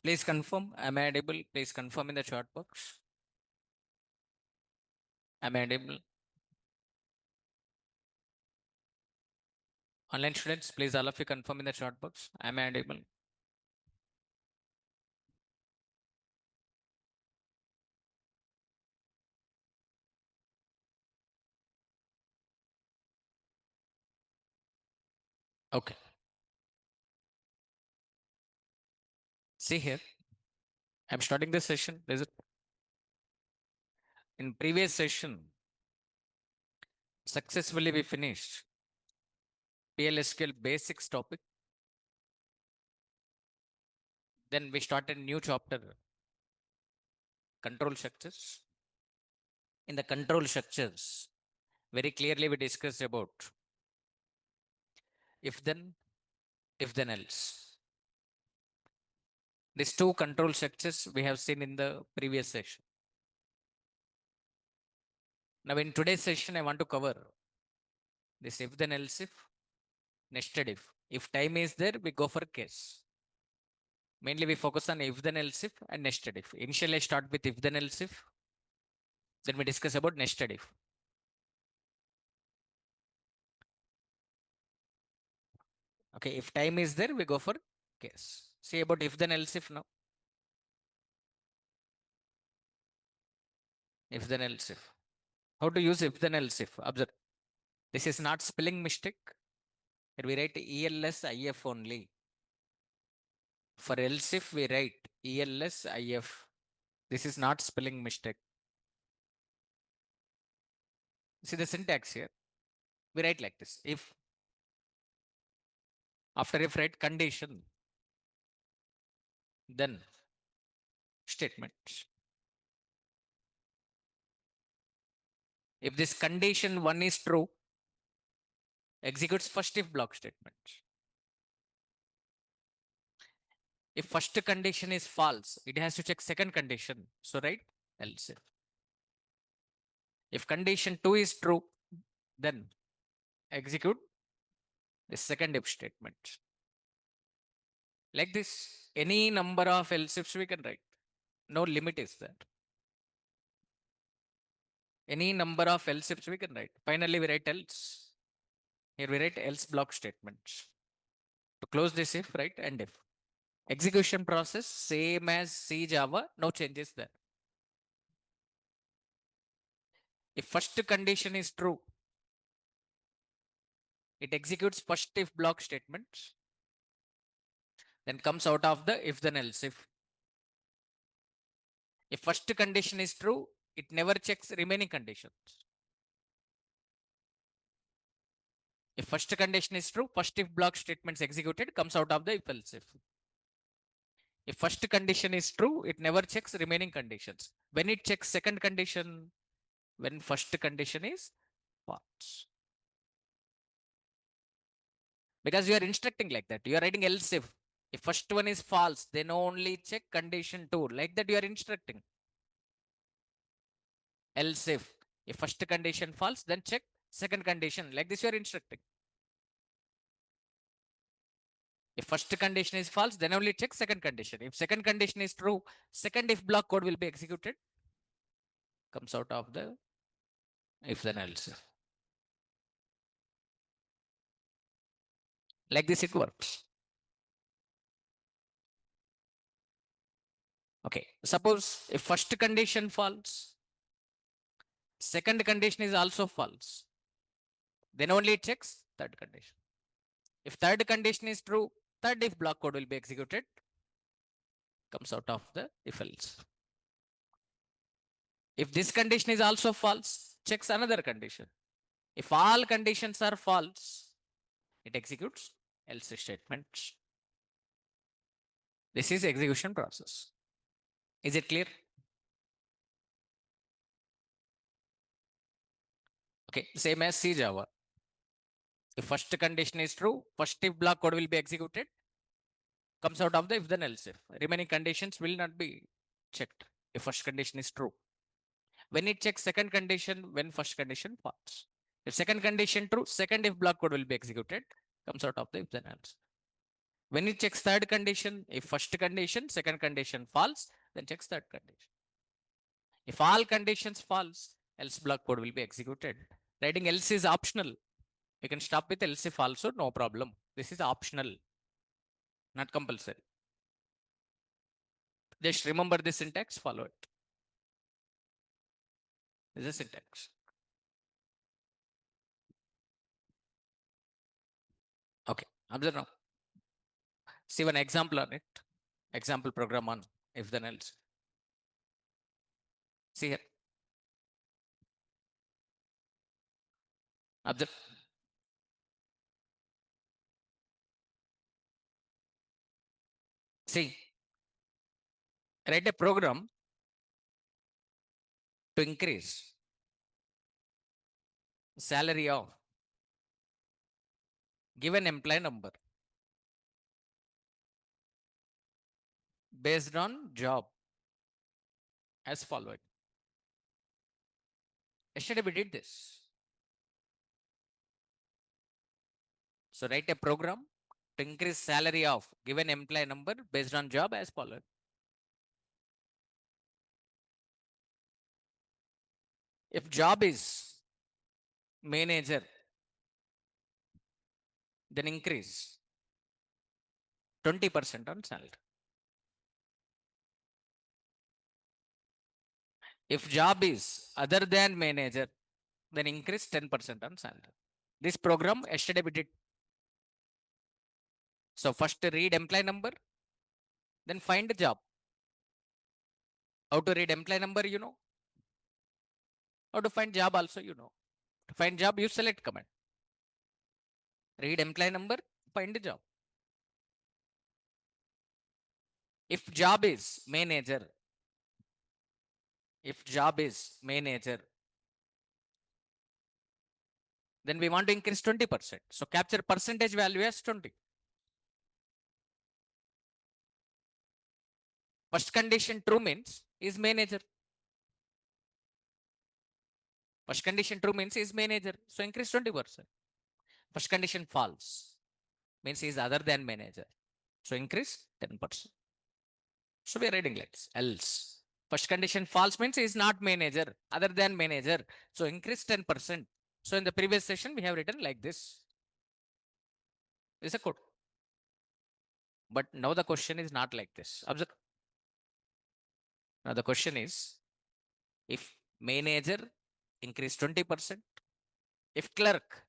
Please confirm. Am I audible? Please confirm in the chat box. Am I audible? Online students, please all of you confirm in the chat box. Am I audible? Okay. See here. I'm starting this session. Is it in previous session? Successfully we finished PLSQL basics topic. Then we started new chapter, control structures. In the control structures, very clearly we discussed about if then else. These two control structures we have seen in the previous session. Now in today's session, I want to cover this if then else if, nested if. If time is there, we go for case. Mainly we focus on if then else if and nested if. Initially I start with if then else if, then we discuss about nested if. Okay, if time is there, we go for case. See about if then else if now. If then else if. How to use if then else if? Observe. This is not spelling mistake. Here we write ELS IF only. For else if we write ELS IF. This is not spelling mistake. See the syntax here. We write like this. If after if write condition, then statement. If this condition one is true, executes first if block statement. If first condition is false, it has to check second condition. So write else if. If condition 2 is true, then execute the second if statement. Like this, any number of else ifs we can write. No limit is there. Any number of else ifs we can write. Finally, we write else. Here we write else block statements. To close this if, right? And if. Execution process, same as C Java, no changes there. If first condition is true, it executes first if block statement, then comes out of the if then else if. If first condition is true, it never checks remaining conditions. If first condition is true, first if block statements executed comes out of the if else if. If first condition is true, it never checks remaining conditions. When it checks second condition, when first condition is false. Because you are instructing like that. You are writing else if. If first one is false, then only check condition 2. Like that you are instructing. Else if first condition false, then check second condition. Like this you are instructing. If first condition is false, then only check second condition. If second condition is true, second if block code will be executed. Comes out of the if then else if. Like this it works. Okay. Suppose if first condition false, second condition is also false, then only it checks third condition. If third condition is true, third if block code will be executed. Comes out of the if else. If this condition is also false, checks another condition. If all conditions are false, it executes else statement. This is execution process. Is it clear? Okay, same as C Java. If first condition is true, first if block code will be executed, comes out of the if then else if. Remaining conditions will not be checked if first condition is true. When it checks second condition, when first condition false. If second condition true, second if block code will be executed, comes out of the if then else. When it checks third condition, if first condition, second condition false, then checks third condition. If all conditions false, else block code will be executed. Writing else is optional. You can stop with else if also, no problem. This is optional, not compulsory. Just remember this syntax, follow it. This is a syntax. Okay, observe now. See one example on it. Example program on if then else. See here. Observe. See, write a program to increase salary of given employee number based on job as followed. Yesterday we did this. So write a program to increase salary of given employee number based on job as followed. If job is manager, then increase 20% on salary. If job is other than manager, then increase 10% on salary. This program yesterday we did. So first read employee number, then find the job. How to read employee number, you know. How to find job also, you know. To find job, use select command. Read employee number, find the job. If job is manager, if job is manager, then we want to increase 20%. So capture percentage value as 20. First condition true means is manager. First condition true means is manager. So increase 20%. First condition false means is other than manager. So increase 10%. So we are reading like this. Else. First condition false means is not manager, other than manager. So increase 10%. So in the previous session, we have written like this. This is a code. But now the question is not like this. Observe. Now the question is, if manager increase 20%, if clerk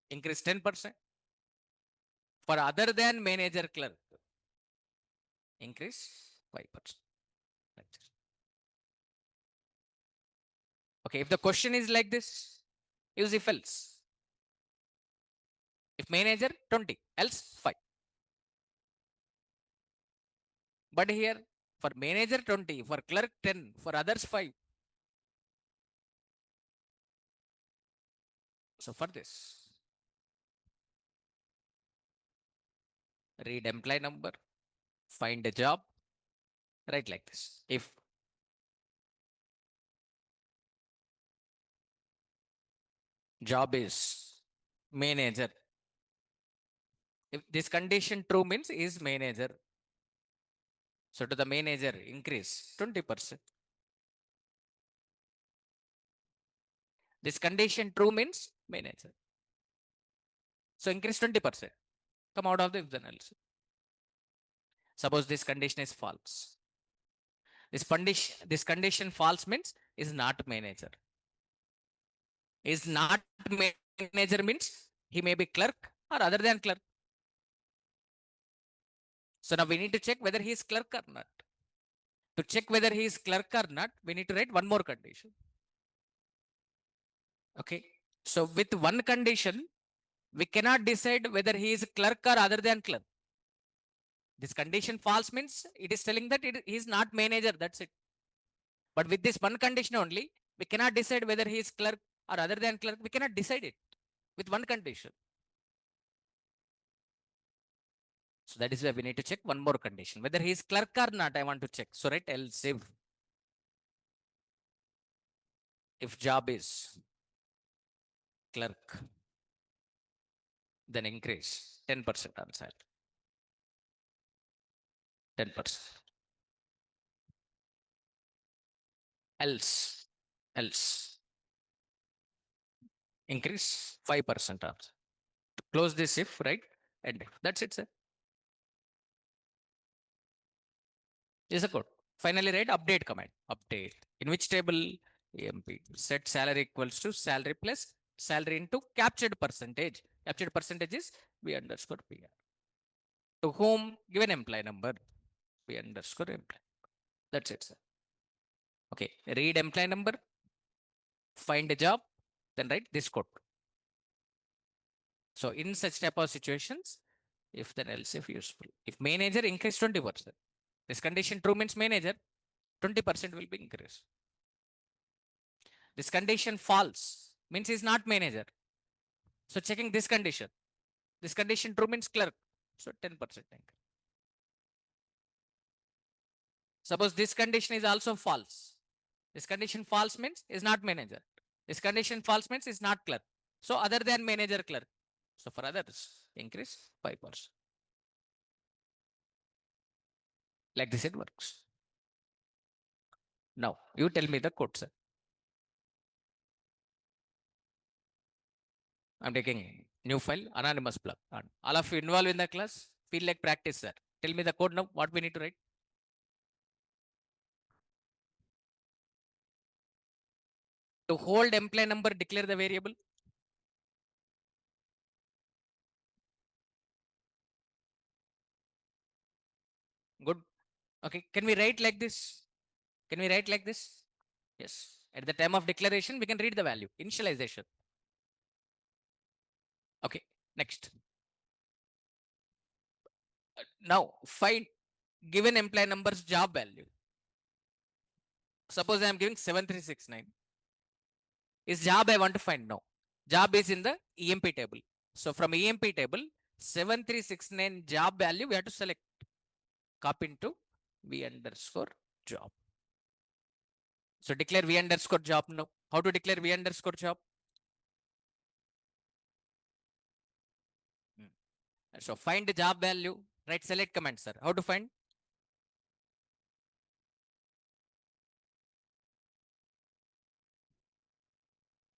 increase 10%, for other than manager clerk, increase 5%. Like this. Okay, if the question is like this, use if else. If manager 20, else 5. But here for manager 20, for clerk 10, for others 5. So for this, read employee number, find a job, write like this. If job is manager, if this condition true means is manager. So to the manager increase 20%. This condition true means manager. So increase 20%. Come out of the if then else. Suppose this condition is false. This condition false means is not manager. Is not manager means he may be clerk or other than clerk. So now we need to check whether he is clerk or not. To check whether he is clerk or not, we need to write one more condition. Okay. So with one condition, we cannot decide whether he is clerk or other than clerk. This condition false means it is telling that he is not manager. That's it. But with this one condition only, we cannot decide whether he is clerk or other than clerk. We cannot decide it with one condition. So that is why we need to check one more condition. Whether he is clerk or not, I want to check. So write else if job is clerk, then increase 10% on salary. 10%. Else increase 5% also. To close this if, right? And if. That's it, sir. Is a code. Finally, write update command. Update. In which table? EMP. Set salary equals to salary plus salary into captured percentage. Captured percentage is V underscore PR. To whom? Given employee number. V underscore employee. That's it, sir. Okay. Read employee number. Find a job. Then write this code. So in such type of situations, if then else if useful. If manager increase 20%. This condition true means manager 20% will be increased. This condition false means is not manager. So checking this condition. This condition true means clerk. So 10% increase. Suppose this condition is also false. This condition false means is not manager. This condition false means is not clerk. So other than manager clerk. So for others, increase 5%. Like this it works. Now you tell me the code, sir. I'm taking new file, anonymous plug. And all of you involved in the class, feel like practice, sir. Tell me the code now, what we need to write. To hold employee number, declare the variable. Good. Okay, can we write like this? Can we write like this? Yes. At the time of declaration, we can read the value. Initialization. Okay, next. Now, find given employee number's job value. Suppose I am giving 7369. Is job I want to find? No. Job is in the EMP table. So from EMP table, 7369 job value, we have to select. Copy into V underscore job. So declare V underscore job now. How to declare V underscore job? So find the job value, right? Select command, sir. How to find?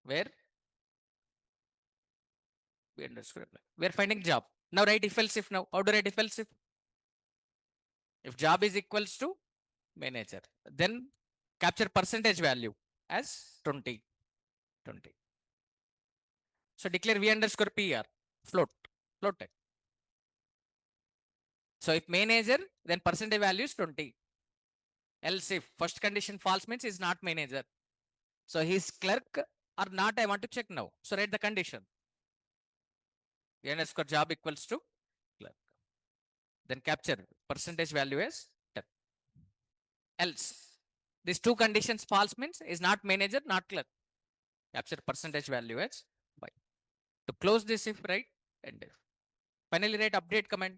Where? V underscore apply. We are finding job. Now write if else if now. How to write if else if? If job is equals to manager, then capture percentage value as 20. 20. So declare V underscore PR. Float. Float type. So if manager, then percentage value is 20. Else if first condition false means is not manager. So his clerk or not, I want to check now. So write the condition. V underscore job equals to clerk. Then capture percentage value as 10. Else, these two conditions false means is not manager, not clerk. Capture percentage value as 5. To close this if, right? And if. Finally, write update command.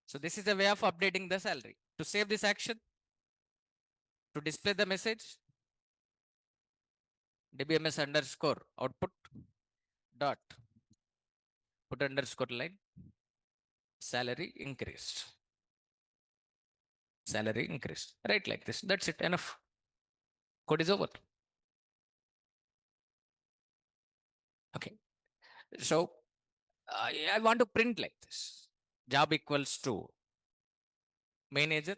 So this is a way of updating the salary. To save this action, to display the message, dbms underscore output dot put underscore line salary increased. Salary increased. Right like this. That's it. Enough. Code is over. Okay. So I want to print like this. Job equals to manager.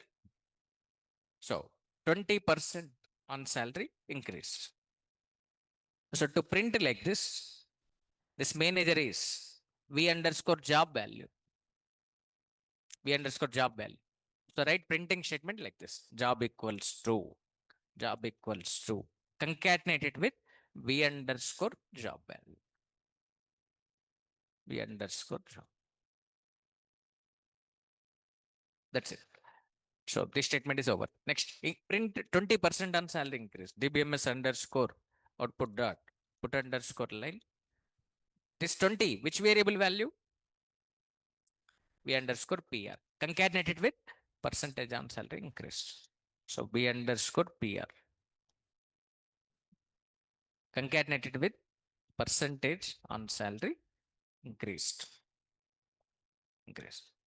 So 20% on salary increase. So to print like this manager is V underscore job value. V underscore job value. So write printing statement like this. Job equals to concatenate it with V underscore job value. V underscore job. That's it. So this statement is over. Next, print 20% on salary increase. dbms underscore output dot put underscore line. This 20, which variable value? V underscore PR. Concatenated with percentage on salary increase. So V underscore PR. concatenated with percentage on salary increased.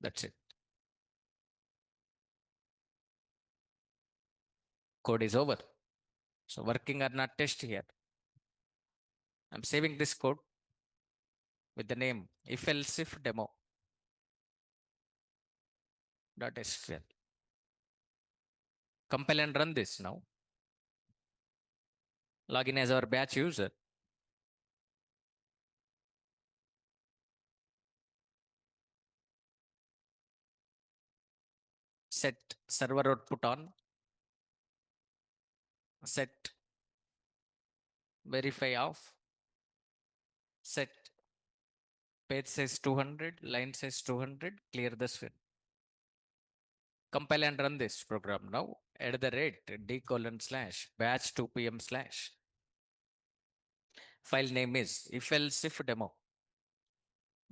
That's it. Code is over. So working or not test here. I'm saving this code with the name if else if demo dot SQL. Compile and run this now. Login as our batch user. Set server output on. Set verify off. Set page size 200, line size 200, clear the screen. Compile and run this program now. At the rate d:/ batch 2pm/. File name is if else if demo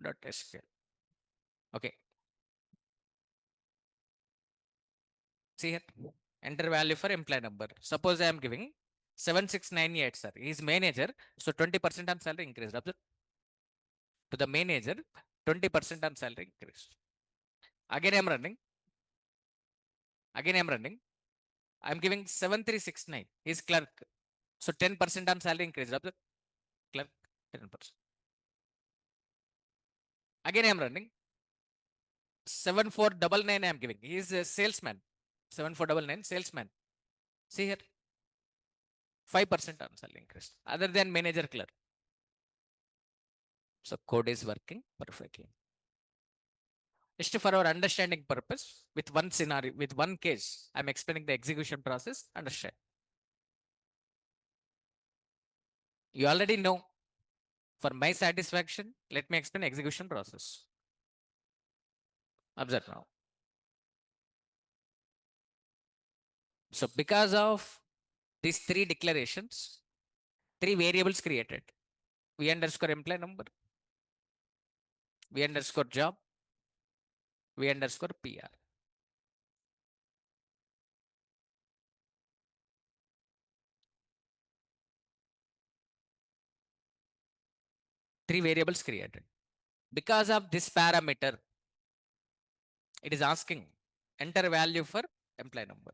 dot SQL. Okay. See here. Enter value for employee number. Suppose I am giving 7698, sir. He is manager. So 20% on salary increased. Observe. To the manager, 20% on salary increased. Again, I am running. Again, I am running. I am giving 7369. He is clerk. So 10% on salary increased. Observe. Clerk, 10%. Again, I am running. 7499 I am giving. He is a salesman. 7499 salesman. See here. 5% on salary increase. Other than manager clerk. So code is working perfectly. Just for our understanding purpose, with one scenario, with one case, I'm explaining the execution process. Understand. You already know. For my satisfaction, let me explain execution process. Observe now. So because of these three declarations, three variables created. V underscore employee number, V underscore job, V underscore PR. Three variables created. Because of this parameter, it is asking enter value for employee number.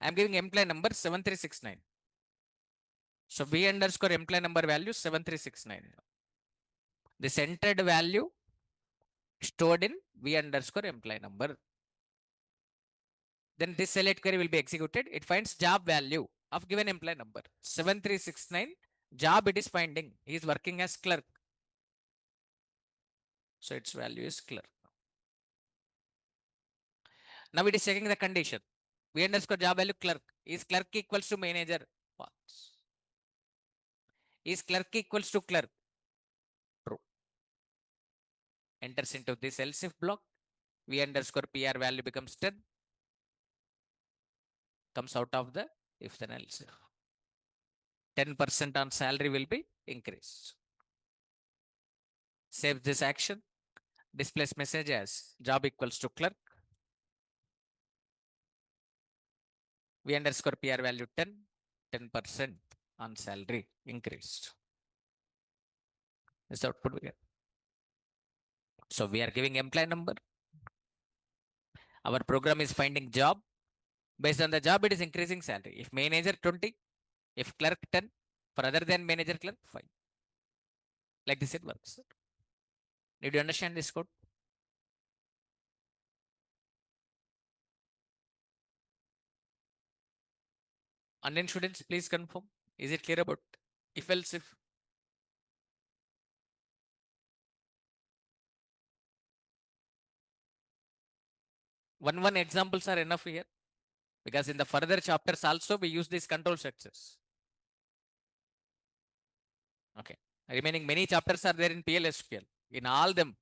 I'm giving employee number 7369. So V underscore employee number value 7369. This entered value stored in V underscore employee number. Then this select query will be executed. It finds job value of given employee number 7369. Job it is finding. He is working as clerk. So its value is clerk. Now it is checking the condition. V underscore job value clerk. Is clerk equals to manager? False. Is clerk equals to clerk? True. Enters into this else if block. V underscore PR value becomes 10. Comes out of the if then else. 10% on salary will be increased. Save this action. Displays message as job equals to clerk. V underscore PR value 10. 10% on salary increased. This output we get. So we are giving employee number. Our program is finding job. Based on the job, it is increasing salary. If manager 20, if clerk 10, for other than manager clerk, 5. Like this it works. Did you understand this code? Online students, please confirm. Is it clear about if else if? One examples are enough here. Because in the further chapters also we use these control structures. Okay. Remaining many chapters are there in PL SQL. In all them,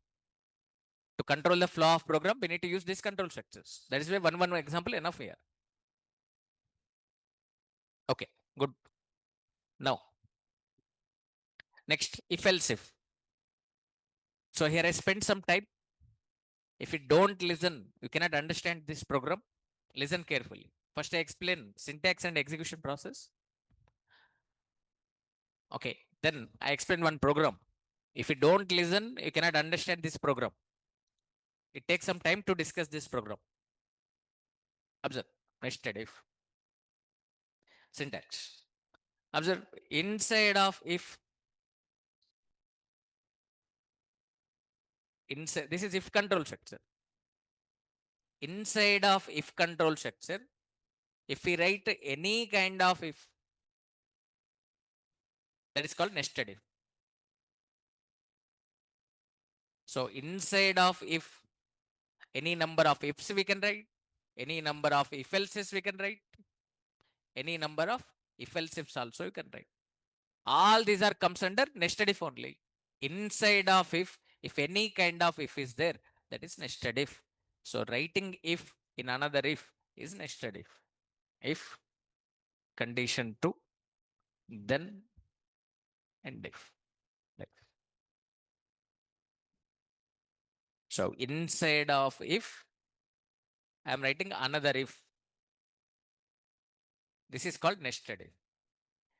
to control the flow of program, we need to use these control structures. That is why one example enough here. Okay, good. Now, next, if else if. So here I spent some time. If you don't listen, you cannot understand this program. Listen carefully. First, I explain syntax and execution process. Okay, then I explain one program. If you don't listen, you cannot understand this program. It takes some time to discuss this program. Observe nested if syntax. Observe inside of if, inside this is if control structure. Inside of if control structure, if we write any kind of if, that is called nested if. So inside of if, any number of ifs we can write, any number of if else's we can write, any number of if else ifs also you can write. All these are comes under nested if only. Inside of if any kind of if is there, that is nested if. So writing if in another if is nested if. If condition 2, then and if. Like, so inside of if, I am writing another if. This is called nested if.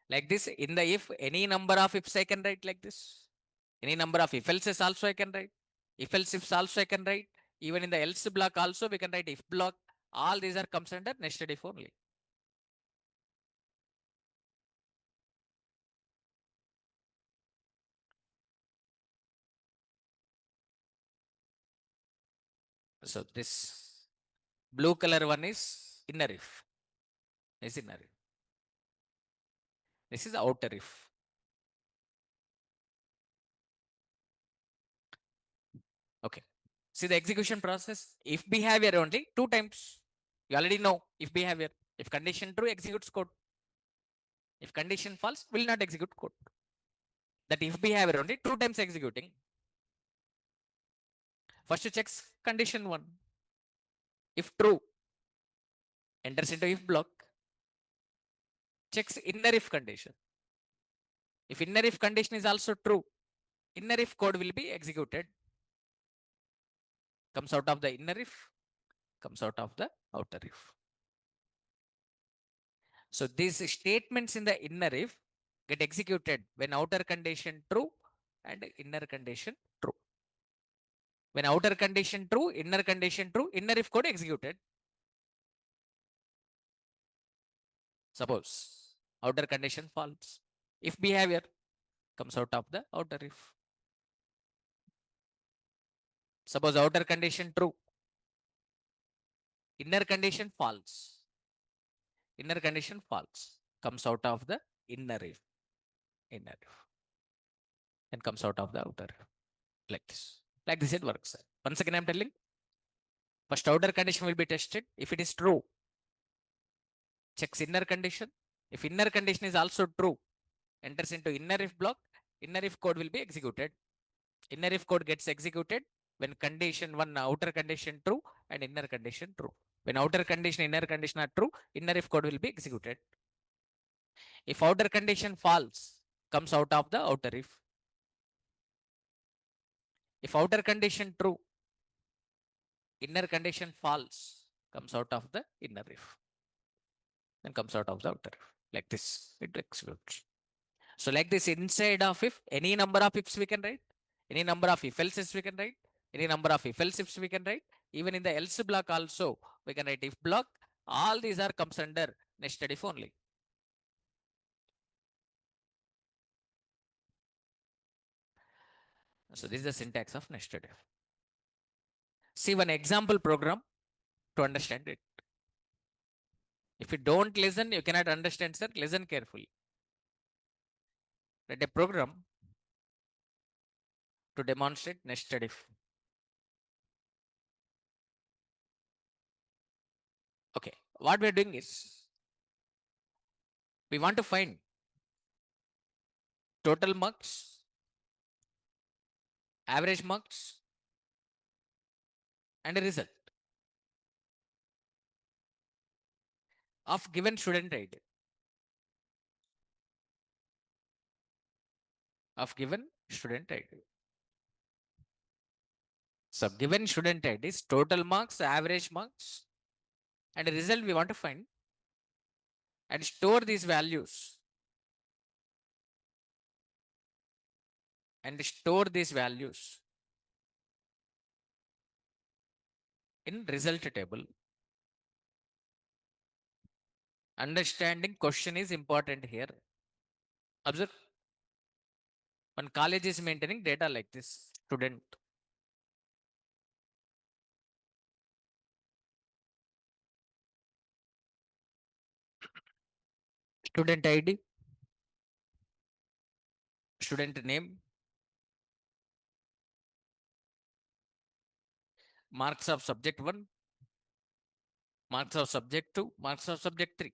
Like this, in the if, any number of ifs I can write like this. Any number of if else's also I can write. If else ifs also I can write. Even in the else block also we can write if block. All these are comes under nested if only. So this blue color one is inner if. Is inner if. This is outer if. Okay. See the execution process. If behavior only 2 times. You already know if behavior. If condition true, executes code. If condition false, will not execute code. That if behavior only 2 times executing. First checks condition 1. If true, enters into if block. Checks inner if condition. If inner if condition is also true, inner if code will be executed. Comes out of the inner if, comes out of the outer if. So these statements in the inner if get executed when outer condition true and inner condition true. When outer condition true, inner if code executed. Suppose outer condition false. If behavior comes out of the outer if. Suppose outer condition true, inner condition false. Inner condition false comes out of the inner if. Inner if. And comes out of the outer if. Like this. Like this it works. Once again I'm telling. First outer condition will be tested. If it is true, checks inner condition. If inner condition is also true, enters into inner if block. Inner if code will be executed. Inner if code gets executed when condition 1, outer condition true and inner condition true. When outer condition, inner condition are true, inner if code will be executed. If outer condition false, comes out of the outer if. If outer condition true, inner condition false, comes out of the inner if. Then comes out of the outer if. Like this, it executes. So like this, inside of if, any number of ifs we can write, any number of if else's we can write, any number of if else ifs we can write. Even in the else block also, we can write if block. All these are comes under nested if only. So this is the syntax of nested if. See one example program to understand it. If you don't listen, you cannot understand, sir. Listen carefully. Write a program to demonstrate nested if. Okay, what we're doing is we want to find total marks, average marks, and a result of given student ID. Of given student ID. So given student ID is total marks, average marks, and a result we want to find and store these values and store these values in result table. Understanding question is important here. Observe, one college is maintaining data like this. Student ID, student name, marks of subject 1, marks of subject 2, marks of subject 3.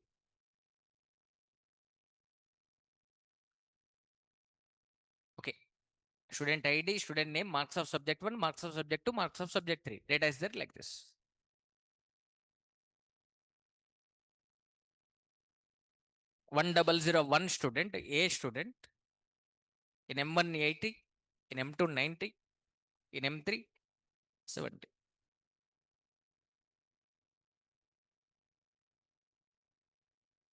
Okay. Student ID, student name, marks of subject 1, marks of subject 2, marks of subject 3. Data is there like this. 1001 student, A student, in M1 80, in M2 90, in M3 70.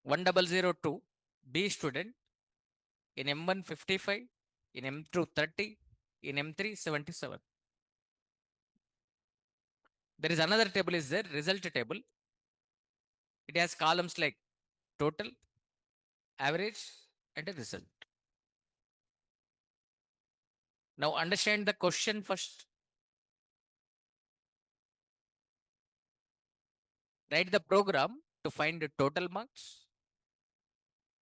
1002 B student, in M1 55, in M2 30, in M3 77. There is another table is there, result table. It has columns like total, average, and a result. Now understand the question first. Write the program to find the total marks,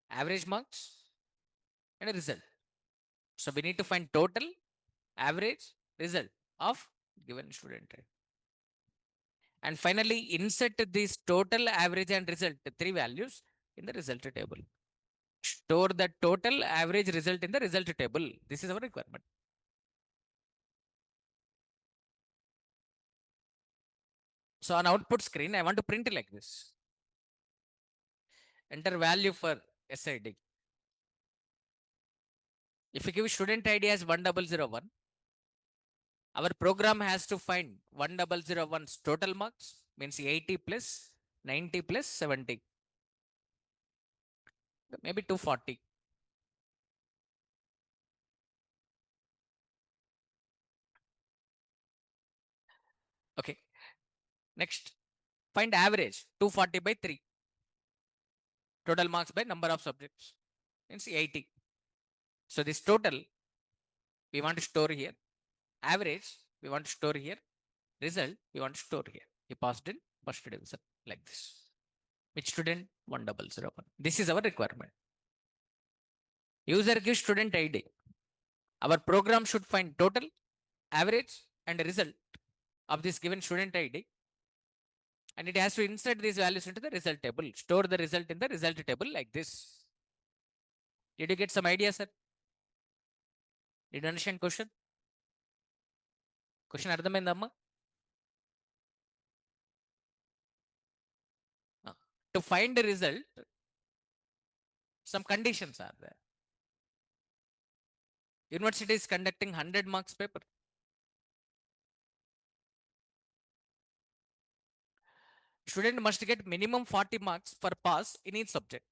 average marks, and a result. So we need to find total, average, result of given student. And finally, insert these total, average, and result, three values in the result table. Store the total, average, result in the result table. This is our requirement. So on output screen, I want to print like this. Enter value for SID. If you give student ID as 1001, our program has to find 1001's total marks, means 80 plus 90 plus 70, maybe 240. Okay. Next, find average 240 by 3. Total marks by number of subjects, means 80. So this total we want to store here. Average we want to store here. Result we want to store here. He passed in first division like this. Which student? 1001. This is our requirement. User gives student ID. Our program should find total, average, and result of this given student ID. And it has to insert these values into the result table. Store the result in the result table like this. Did you get some idea, sir? Did you understand question? Question అర్థమైందమ్మా? To find the result, some conditions are there. University is conducting 100 marks paper. Student must get minimum 40 marks for pass in each subject.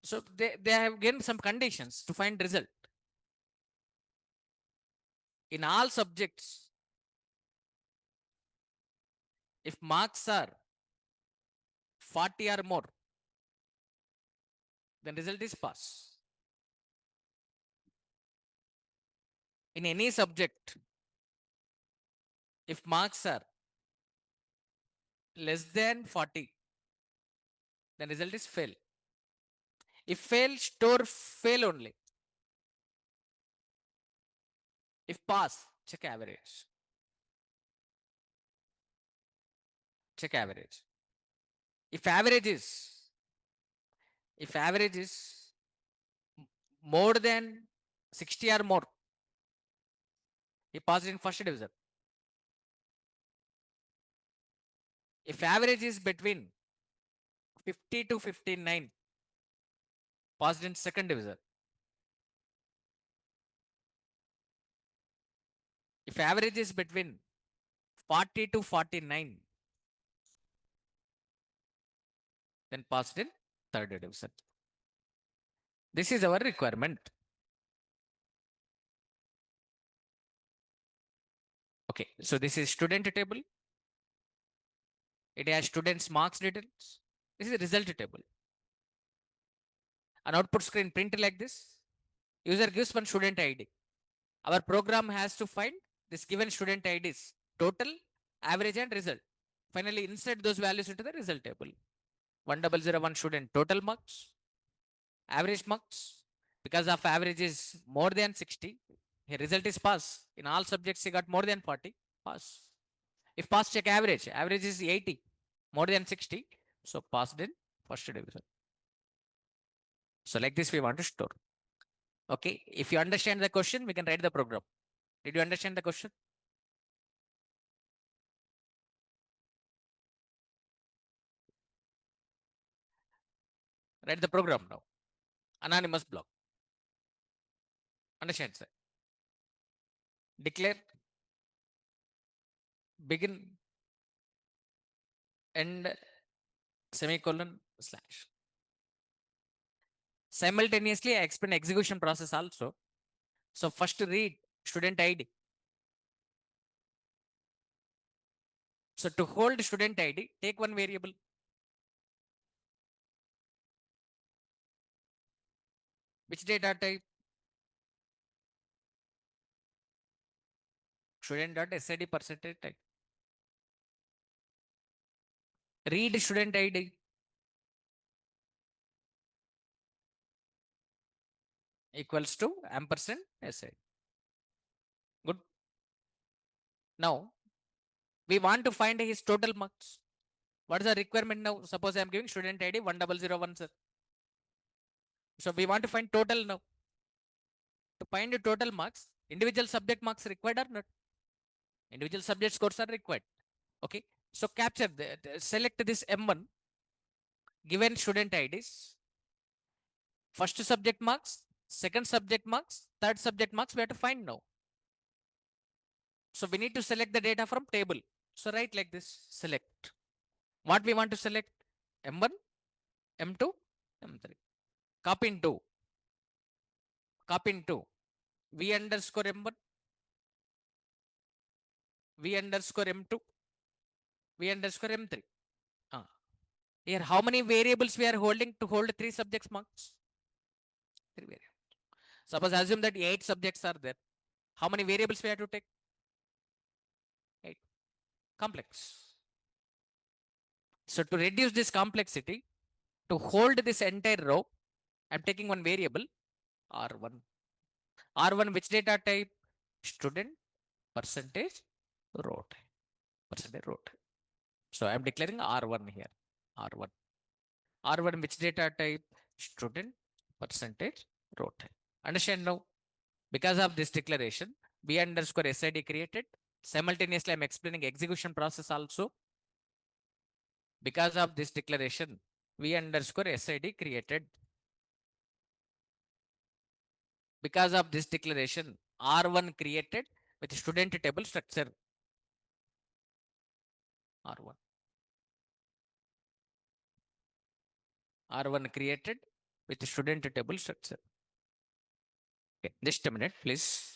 So they have given some conditions to find result. In all subjects, if marks are 40 or more, then result is pass. In any subject, if marks are less than 40, then result is fail. If fail, store fail only. If pass, check average. Check average. If average is if average is more than 60 or more, he passed in first division. If average is between 50 to 59, passed in second division. If average is between 40 to 49, then passed in third division. This is our requirement. Okay, so this is student table. It has students marks details. This is a result table. An output screen print like this. User gives one student ID. Our program has to find this given student IDs, total, average, and result. Finally, insert those values into the result table. 1001 student total marks, average marks. Because of average is more than 60, here result is pass. In all subjects, he got more than 40, pass. If pass, check average. Average is 80, more than 60. So passed in first division. So like this, we want to store. Okay. If you understand the question, we can write the program. Did you understand the question? Write the program now. Anonymous block. Understand, sir? Declare, begin, end, semicolon, slash. Simultaneously, I explain execution process also. So first read student ID. So to hold student ID, take one variable. Which data type? Student.sid percentage type. Read student ID equals to ampersand SID. Good. Now we want to find his total marks. What is the requirement now? Suppose I am giving student ID 1001, sir. So we want to find total now. To find the total marks, individual subject marks required or not? Individual subject scores are required. Okay. So capture select this M1 given student IDs. First subject marks, second subject marks, third subject marks we have to find now. So we need to select the data from table. So write like this, select. What we want to select? M1, M2, M3. Copy into. Copy into. V underscore M1, V underscore M2, V underscore M3. Here, how many variables we are holding to hold three subjects marks? Three variables. Suppose assume that 8 subjects are there. How many variables we have to take? 8. Complex. So to reduce this complexity, to hold this entire row, I'm taking one variable, R1. R1 which data type? Student percentage row type. Percentage row type. So I'm declaring R1 here. R1. R1 which data type? Student percentage row type. Understand now? Because of this declaration, B underscore SID created. Simultaneously, I'm explaining execution process also. Because of this declaration, V underscore SID created. Because of this declaration, R1 created with student table structure. R1. R1 created with student table structure. Okay, just a minute, please.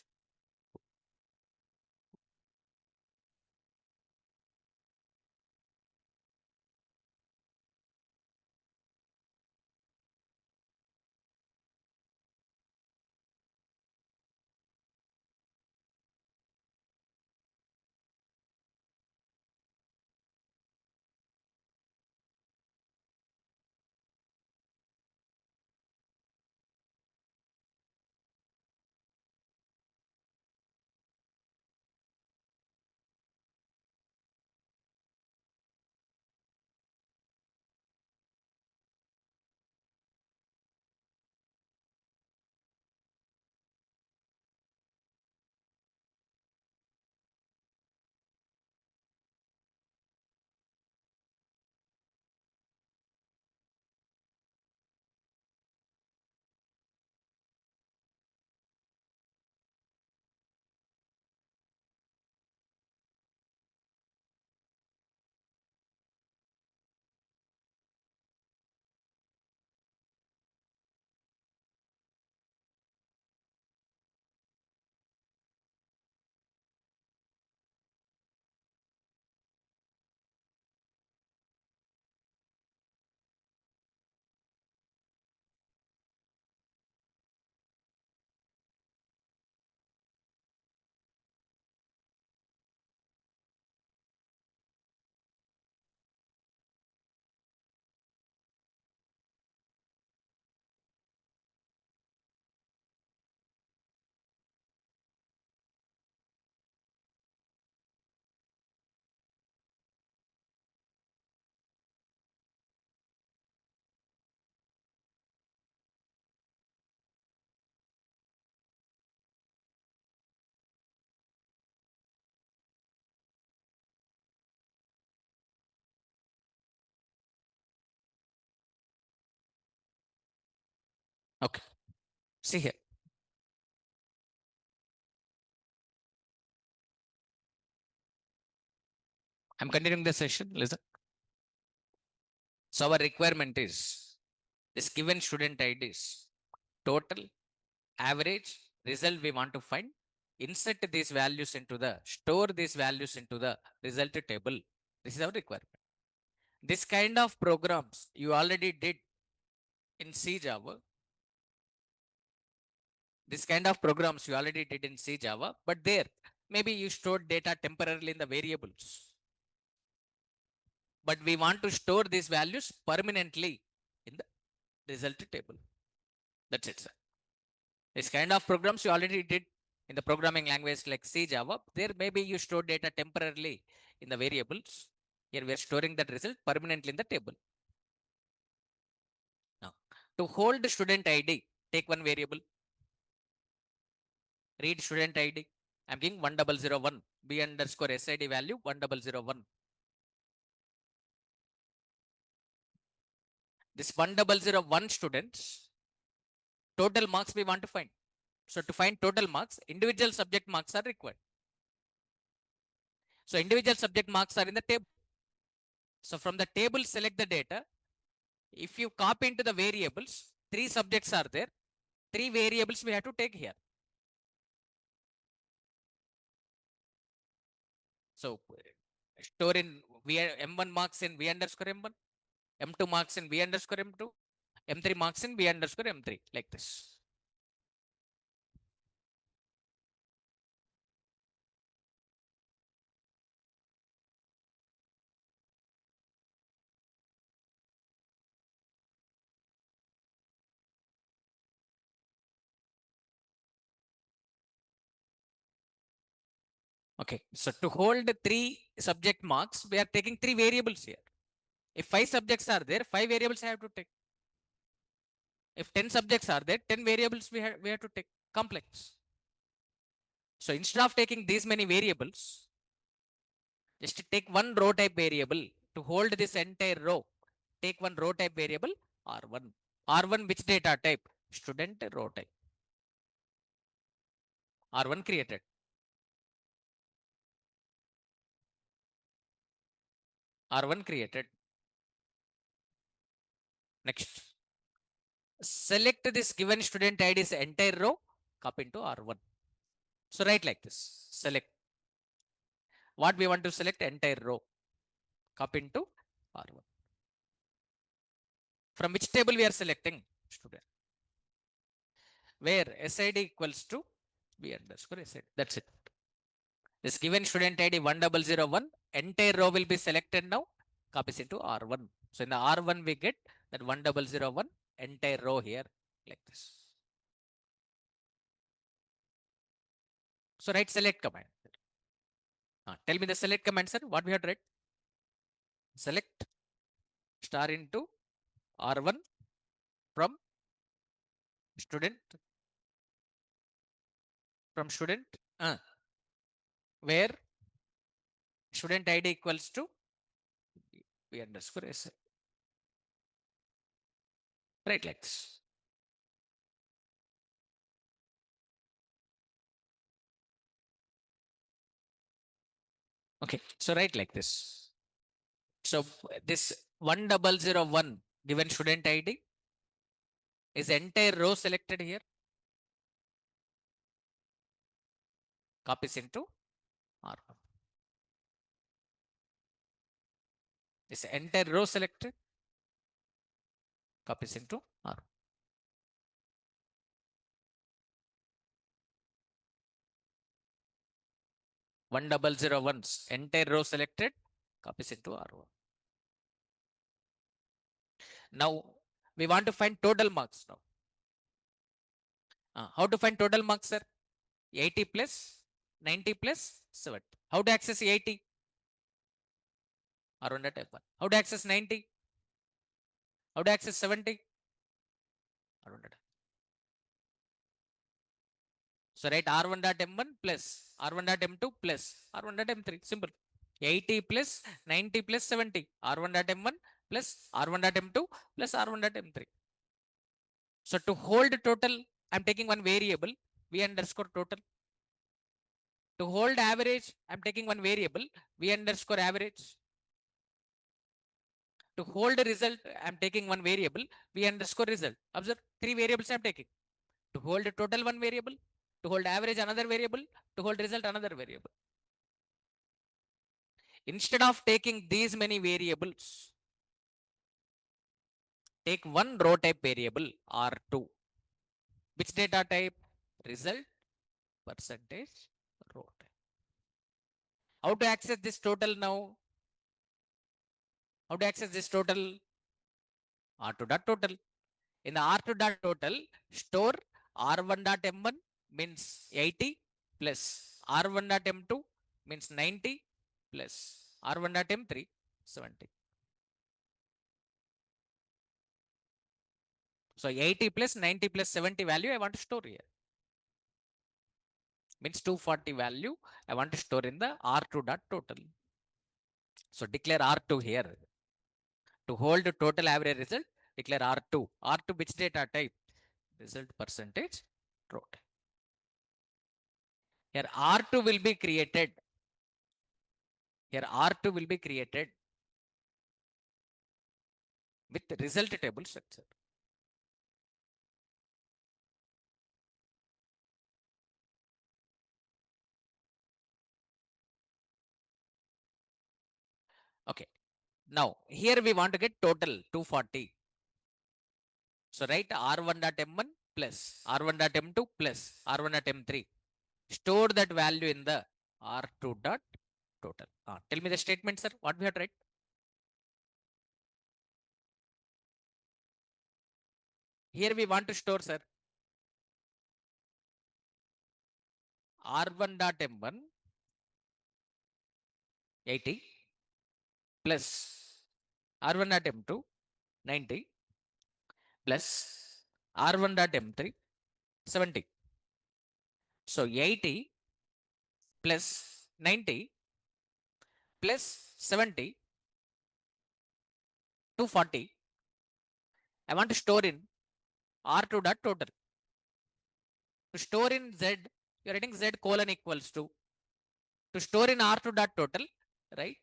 Okay. See here. I'm continuing the session. Listen. So our requirement is this given student IDs, total, average, result we want to find. Insert these values into the, store these values into the result table. This is our requirement. This kind of programs you already did in C Java. This kind of programs you already did in C Java, but there maybe you stored data temporarily in the variables. But we want to store these values permanently in the result table. That's it, sir. This kind of programs you already did in the programming language like C Java. There maybe you store data temporarily in the variables. Here we are storing that result permanently in the table. Now, to hold student ID, take one variable, read student ID. I'm giving 1001, B underscore SID value 1001. This 1001 students, total marks we want to find. So to find total marks, individual subject marks are required. So individual subject marks are in the table. So from the table, select the data. If you copy into the variables, 3 subjects are there. 3 variables we have to take here. So store in M1 marks in V underscore M1, M2 marks in V underscore M2, M3 marks in V underscore M3, like this. Okay, so to hold 3 subject marks, we are taking 3 variables here. If 5 subjects are there, 5 variables I have to take. If 10 subjects are there, 10 variables we have to take, complex. So instead of taking these many variables, just take one row type variable to hold this entire row. Take one row type variable R1. R1 which data type? Student row type. R1 created. R1 created. Next. Select this given student ID's entire row, copy into R1. So write like this. Select. What we want to select? Entire row. Copy into R1. From which table we are selecting? Student. Where SID equals to B underscore SID. That's it. This given student ID 1001, entire row will be selected now, copies into R1. So in the R1 we get that 1001 entire row here like this. So write select command. Tell me the select command, sir. What we have to write? Select star into R1 from student, from student, where student ID equals to B underscore S. Right like this. Okay, so write like this. So this 1001 given student ID is entire row selected here. Copies into R1. This entire row selected. Copies into R1. 1001's entire row selected. Copies into R1. Now we want to find total marks now. How to find total marks, sir? 80 plus 90 plus 70. How to access 80? R1 dot F1. How to access 90? How to access 70? R1 dot. So write R1 dot M1 plus R1 dot M2 plus R1 dot M3. Simple. 80 plus 90 plus 70. R1 dot M1 plus R1 dot M2 plus R1 dot M3. So to hold total, I'm taking one variable, v underscore total. To hold average, I'm taking one variable, v underscore average. To hold result, I'm taking one variable, v underscore result. Observe, three variables I'm taking. To hold total, one variable. To hold average, another variable. To hold result, another variable. Instead of taking these many variables, take one row type variable R2. Which data type? Result percentage row type. How to access this total now? How to access this total? R2 dot total. In the R2 dot total, store R1 dot M1 means 80 plus R1 dot M2 means 90 plus R1 dot M3 70. So 80 plus 90 plus 70 value I want to store here. Means 240 value I want to store in the R2 dot total. So declare R2 here. To hold total average result, declare R2. R2 which data type? Result percentage row type. Here R2 will be created. Here R2 will be created with result table structure. Okay. Now here we want to get total 240. So write R1 dot M1 plus R1 dot M2 plus R1 dot M3. Store that value in the R2 dot total. Tell me the statement, sir. What we have to write? Here we want to store, sir. R1 dot M1 80 plus R1 dot M2 90 plus R1 dot M3 70. So 80 plus 90 plus 70 240. I want to store in R2 dot total. To store in Z, you're writing Z colon equals to store in R2 dot total, right?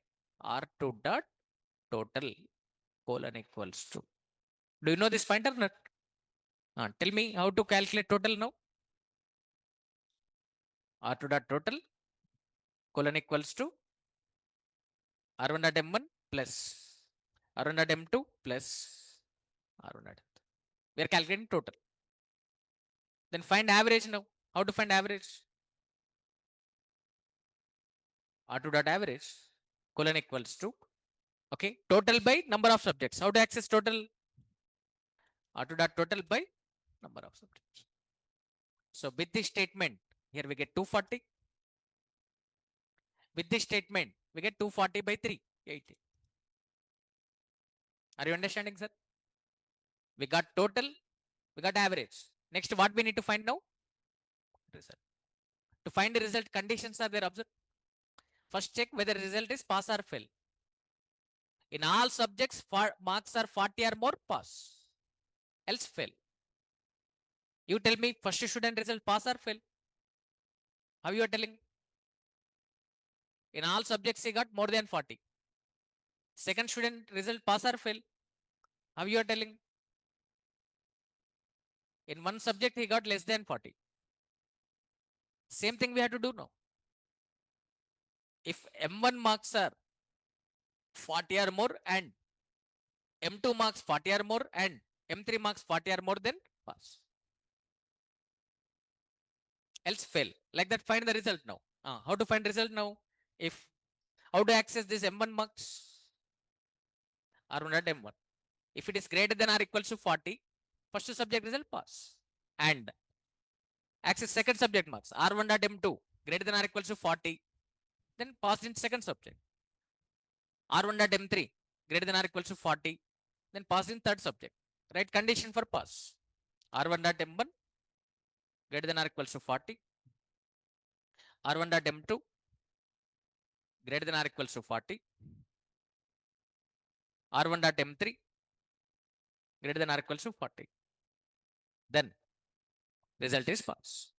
R2 dot total colon equals to. Do you know this pointer? Not? Tell me how to calculate total now. R2 dot total colon equals to R1 dot M1 plus R1 dot M2 plus R1 dot M3. We are calculating total. Then find average now. How to find average? R2 dot average colon equals to, okay, total by number of subjects. How to access total? R2 dot total by number of subjects. So with this statement, here we get 240. With this statement, we get 240 by 3, 80. Are you understanding, sir? We got total, we got average. Next, what we need to find now? Result. To find the result, conditions are there. Observe. First, check whether result is pass or fail. In all subjects, marks are 40 or more, pass. Else fail. You tell me first student result pass or fail? How you are telling? In all subjects, he got more than 40. Second student result pass or fail? How you are telling? In one subject, he got less than 40. Same thing we have to do now. If M1 marks are 40 or more and M2 marks 40 or more and M3 marks 40 or more, then pass. Else fail. Like that, find the result now. How to find result now? If how to access this M1 marks? R1 at M1. If it is greater than or equals to 40, first subject result pass. And access second subject marks R1 dot M2 greater than or equals to 40, then pass in second subject. R1 dot M3 greater than or equals to 40, then pass in third subject. Right condition for pass. R1 dot M1 greater than or equals to 40. R1 dot M2 greater than or equals to 40. R1 dot M3 greater than or equals to 40. then result is pass.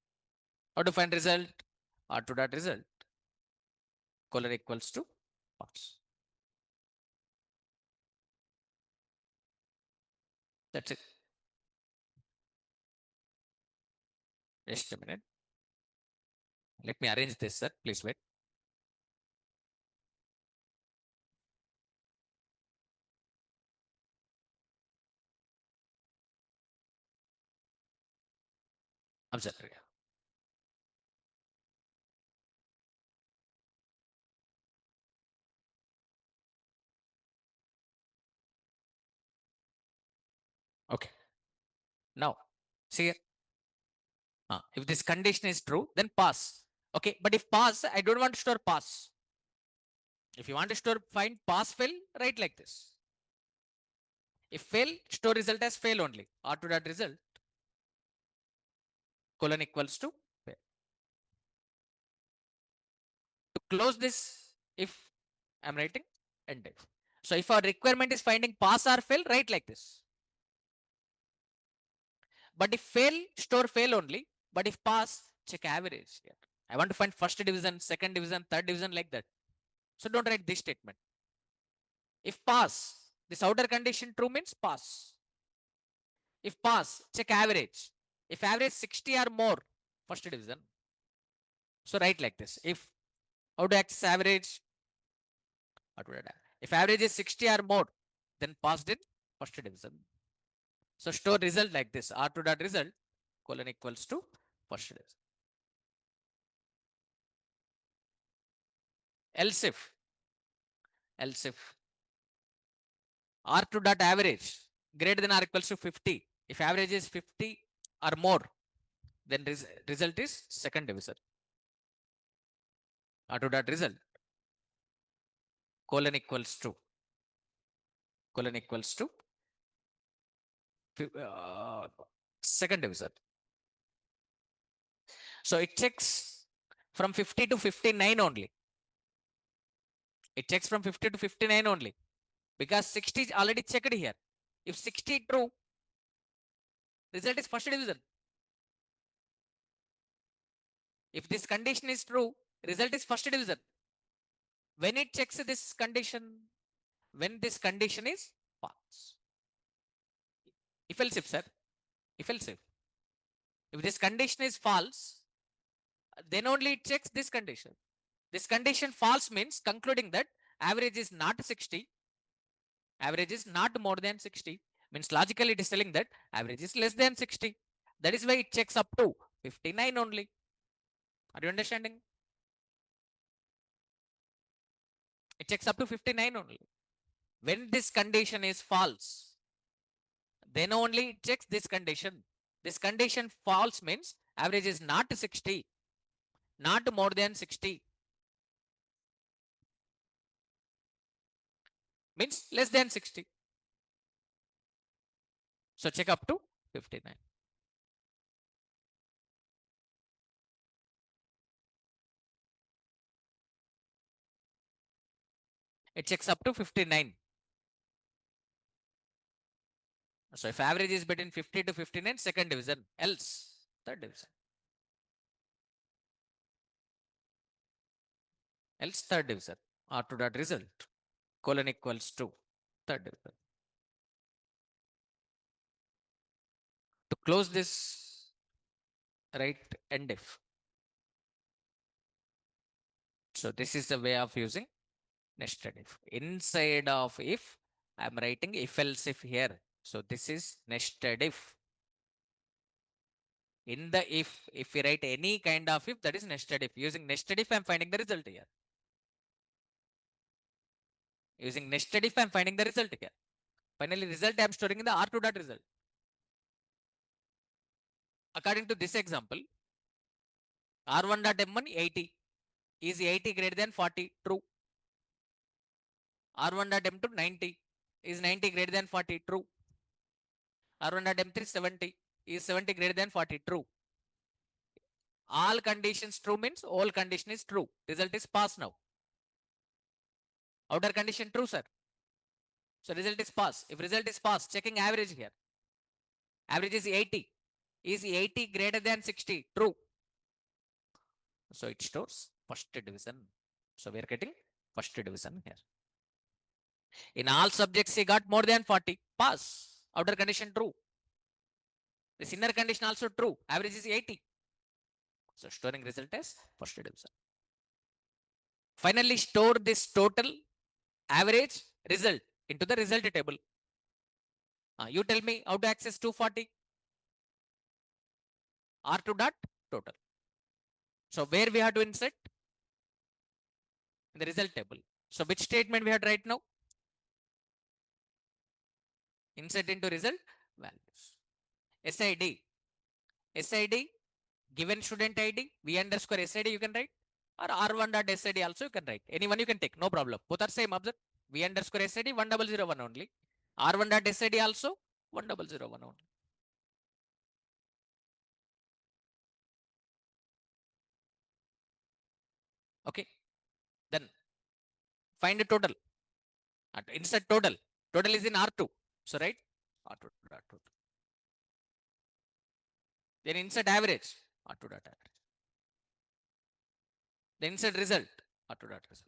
How to find result? R2 dot result colon equals to pass. That's it. Just a minute. Let me arrange this, sir. Please wait. Observe. Okay. Now, see here. If this condition is true, then pass. Okay. But if pass, I don't want to store pass. If you want to store find pass fail, write like this. If fail, store result as fail only. R2 dot result colon equals to fail. To close this, if I'm writing end if. So if our requirement is finding pass or fail, write like this. But if fail, store fail only. But if pass, check average here. I want to find first division, second division, third division like that. So don't write this statement. If pass, this outer condition true means pass. If pass, check average. If average 60 or more, first division. So write like this. If how to access average? If average is 60 or more, then passed in first division. So store result like this. R2 dot result colon equals to first division. Else if R2 dot average greater than or equals to 50. If average is 50 or more, then result is second division. R2 dot result colon equals to second division. So it checks from 50 to 59 only. It checks from 50 to 59 only because 60 is already checked here. If 60 true, result is first division. If this condition is true, result is first division. When it checks this condition, when this condition is false. If else if, sir, if else if this condition is false, then only it checks this condition. This condition false means concluding that average is not 60, average is not more than 60, means logically it is telling that average is less than 60. That is why it checks up to 59 only. Are you understanding? It checks up to 59 only. When this condition is false, then only it checks this condition. This condition false means average is not 60, not more than 60, means less than 60. So check up to 59. It checks up to 59. So if average is between 50 to 59, second division, else third division. Else third division. R2 dot result colon equals to third division. To close this, write end if. So this is the way of using nested if. Inside of if, I'm writing if else if here. So this is nested if. In the if we write any kind of if, that is nested if. Using nested if, I'm finding the result here. Using nested if, I'm finding the result here. Finally, result I'm storing in the R2 dot result. According to this example, R1 dot M1 80. Is 80 greater than 40? True. R1 dot M2 90. Is 90 greater than 40? True. R1 dot M3 70. Is 70 greater than 40? True. All conditions true means all condition is true. Result is pass now. Outer condition true, sir. So result is pass. If result is pass, checking average here. Average is 80. Is 80 greater than 60? True. So it stores first division. So we are getting first division here. In all subjects, he got more than 40. Pass. Outer condition true. This inner condition also true. Average is 80. So storing result as first division. Finally, store this total average result into the result table. You tell me how to access 240. R2 dot total. So where we have to insert? In the result table. So which statement we have right now? Insert into result values. SID. SID given student ID, V underscore SID you can write, or R1 dot SID also you can write. Anyone you can take, no problem. Both are same. Observe. V underscore SID 1001 only. R1 dot SID also 1001 only. Okay. Then find the total. Insert total. Total is in R2. So right? R2 dot total. Then insert average. R2 dot average. Then insert result. R2 dot result.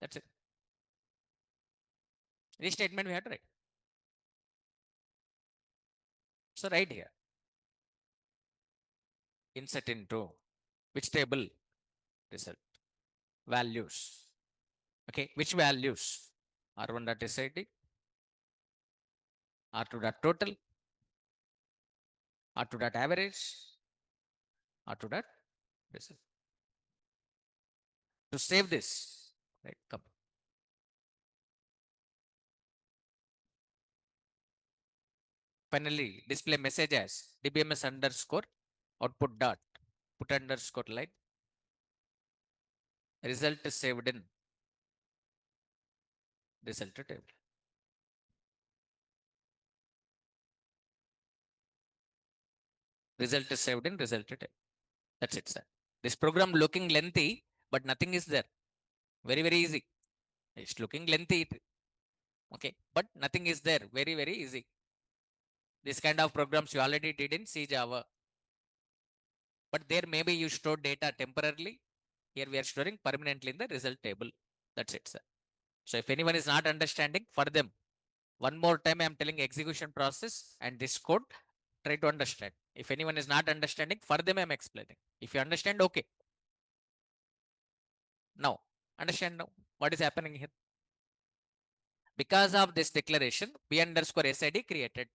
That's it. This statement we have to write. So right here. Insert into which table? Result. Values. Okay. Which values? R1 dot SID. R2 dot total. R2 dot average. R2 dot result. To save this. Right. Come. Finally, display message as dbms underscore output dot put underscore line result saved in result table. Result saved in result table. That's it, sir. This program looking lengthy, but nothing is there. Very, very easy. It's looking lengthy. Okay, but nothing is there. Very, very easy. This kind of programs you already did in C Java. But there maybe you store data temporarily. Here we are storing permanently in the result table. That's it, sir. So if anyone is not understanding, for them, one more time I am telling execution process and this code, try to understand. If anyone is not understanding, for them I am explaining. If you understand, okay. Now, understand now what is happening here. Because of this declaration, B underscore SID created.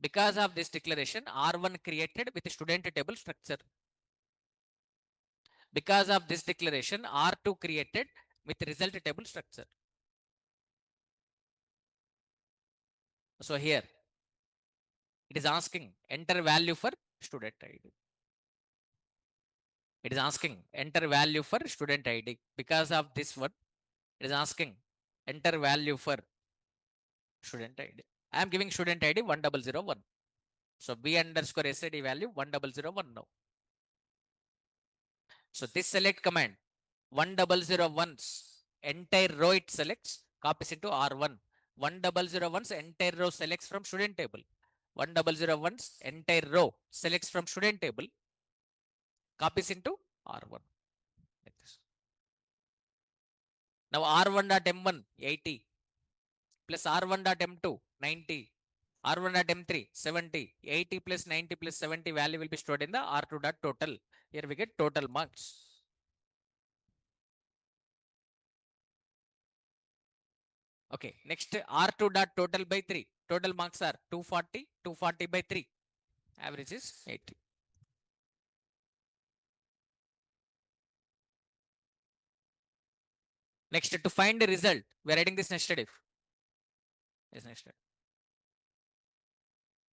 Because of this declaration, R1 created with student table structure. Because of this declaration, R2 created with result table structure. So here, it is asking enter value for student ID. It is asking enter value for student ID. Because of this one, it is asking enter value for student ID. I am giving student ID 1001. So B underscore SID value 1001 now. So this select command 1001's entire row it selects, copies into R1. 1001's entire row selects from student table. 1001's entire row selects from student table, copies into R1. Like this. Now R1.M1 80 plus R1.M2 90. R1.M3 70. 80 plus 90 plus 70 value will be stored in the R2.total. Here we get total marks. Okay, next R2 dot total by 3. Total marks are 240, 240 by 3. Average is 80. Next, to find the result, we are writing this nested if. Is nested.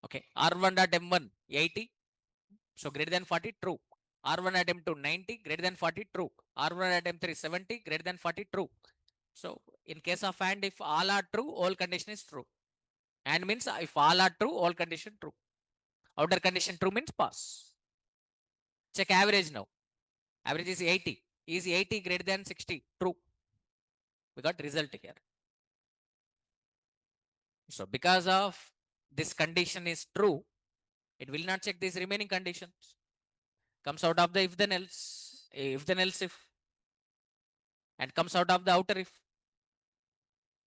Okay, R1 dot M1 80. So greater than 40, true. R1 at M2 90, greater than 40, true. R1 at M3 70, greater than 40, true. So in case of AND, if all are true, all condition is true. AND means if all are true, all condition true. Outer condition true means pass. Check average now. Average is 80. Is 80 greater than 60? True. We got result here. So because of this condition is true, it will not check these remaining conditions. Comes out of the if then else if, and comes out of the outer if.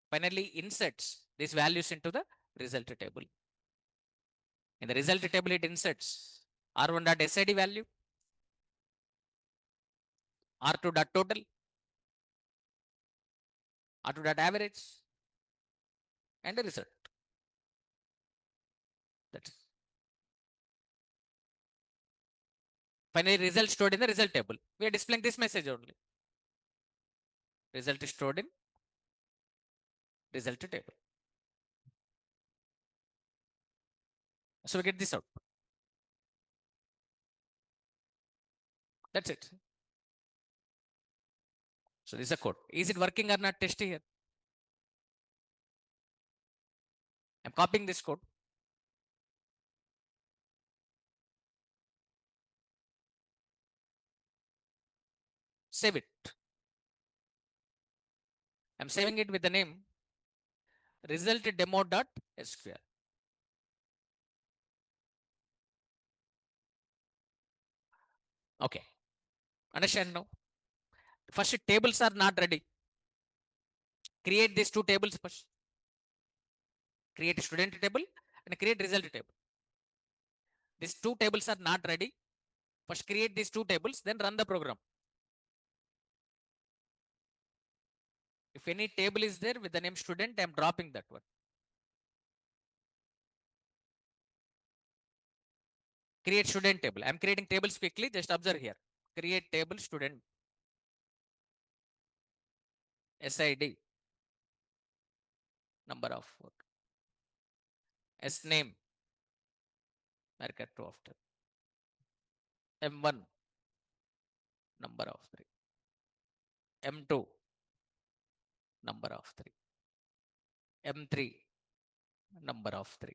Finally inserts these values into the result table. In the result table, it inserts R1 dot SID value, R2 dot total, R2 dot average, and the result. That's it. Finally, result stored in the result table. We are displaying this message only. Result is stored in result table. So we get this out. That's it. So this is a code. Is it working or not? Test here. I'm copying this code. Save it. I'm saving it with the name result demo.sql. Okay. Understand now? First, tables are not ready. Create these two tables first. Create student table and create result table. These two tables are not ready. First, create these two tables, then run the program. If any table is there with the name student, I'm dropping that one. Create student table. I'm creating tables quickly. Just observe here. Create table student SID number of 4. S name market 2 after. M1 number of 3. M2 number of 3. M3 number of 3.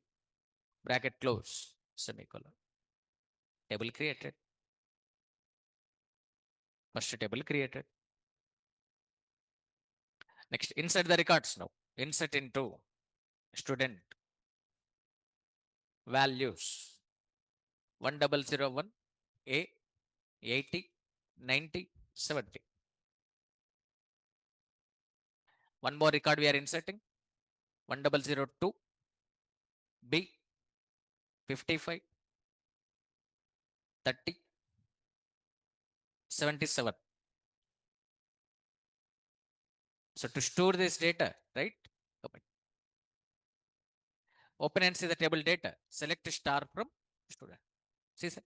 Bracket close. Semicolon. Table created. First table created. Next, insert the records now. Insert into student values 1001 A 80 90 70. One more record we are inserting 1002 B 55 30 77. So to store this data, right? Open and see the table data. Select star from student. See, sir.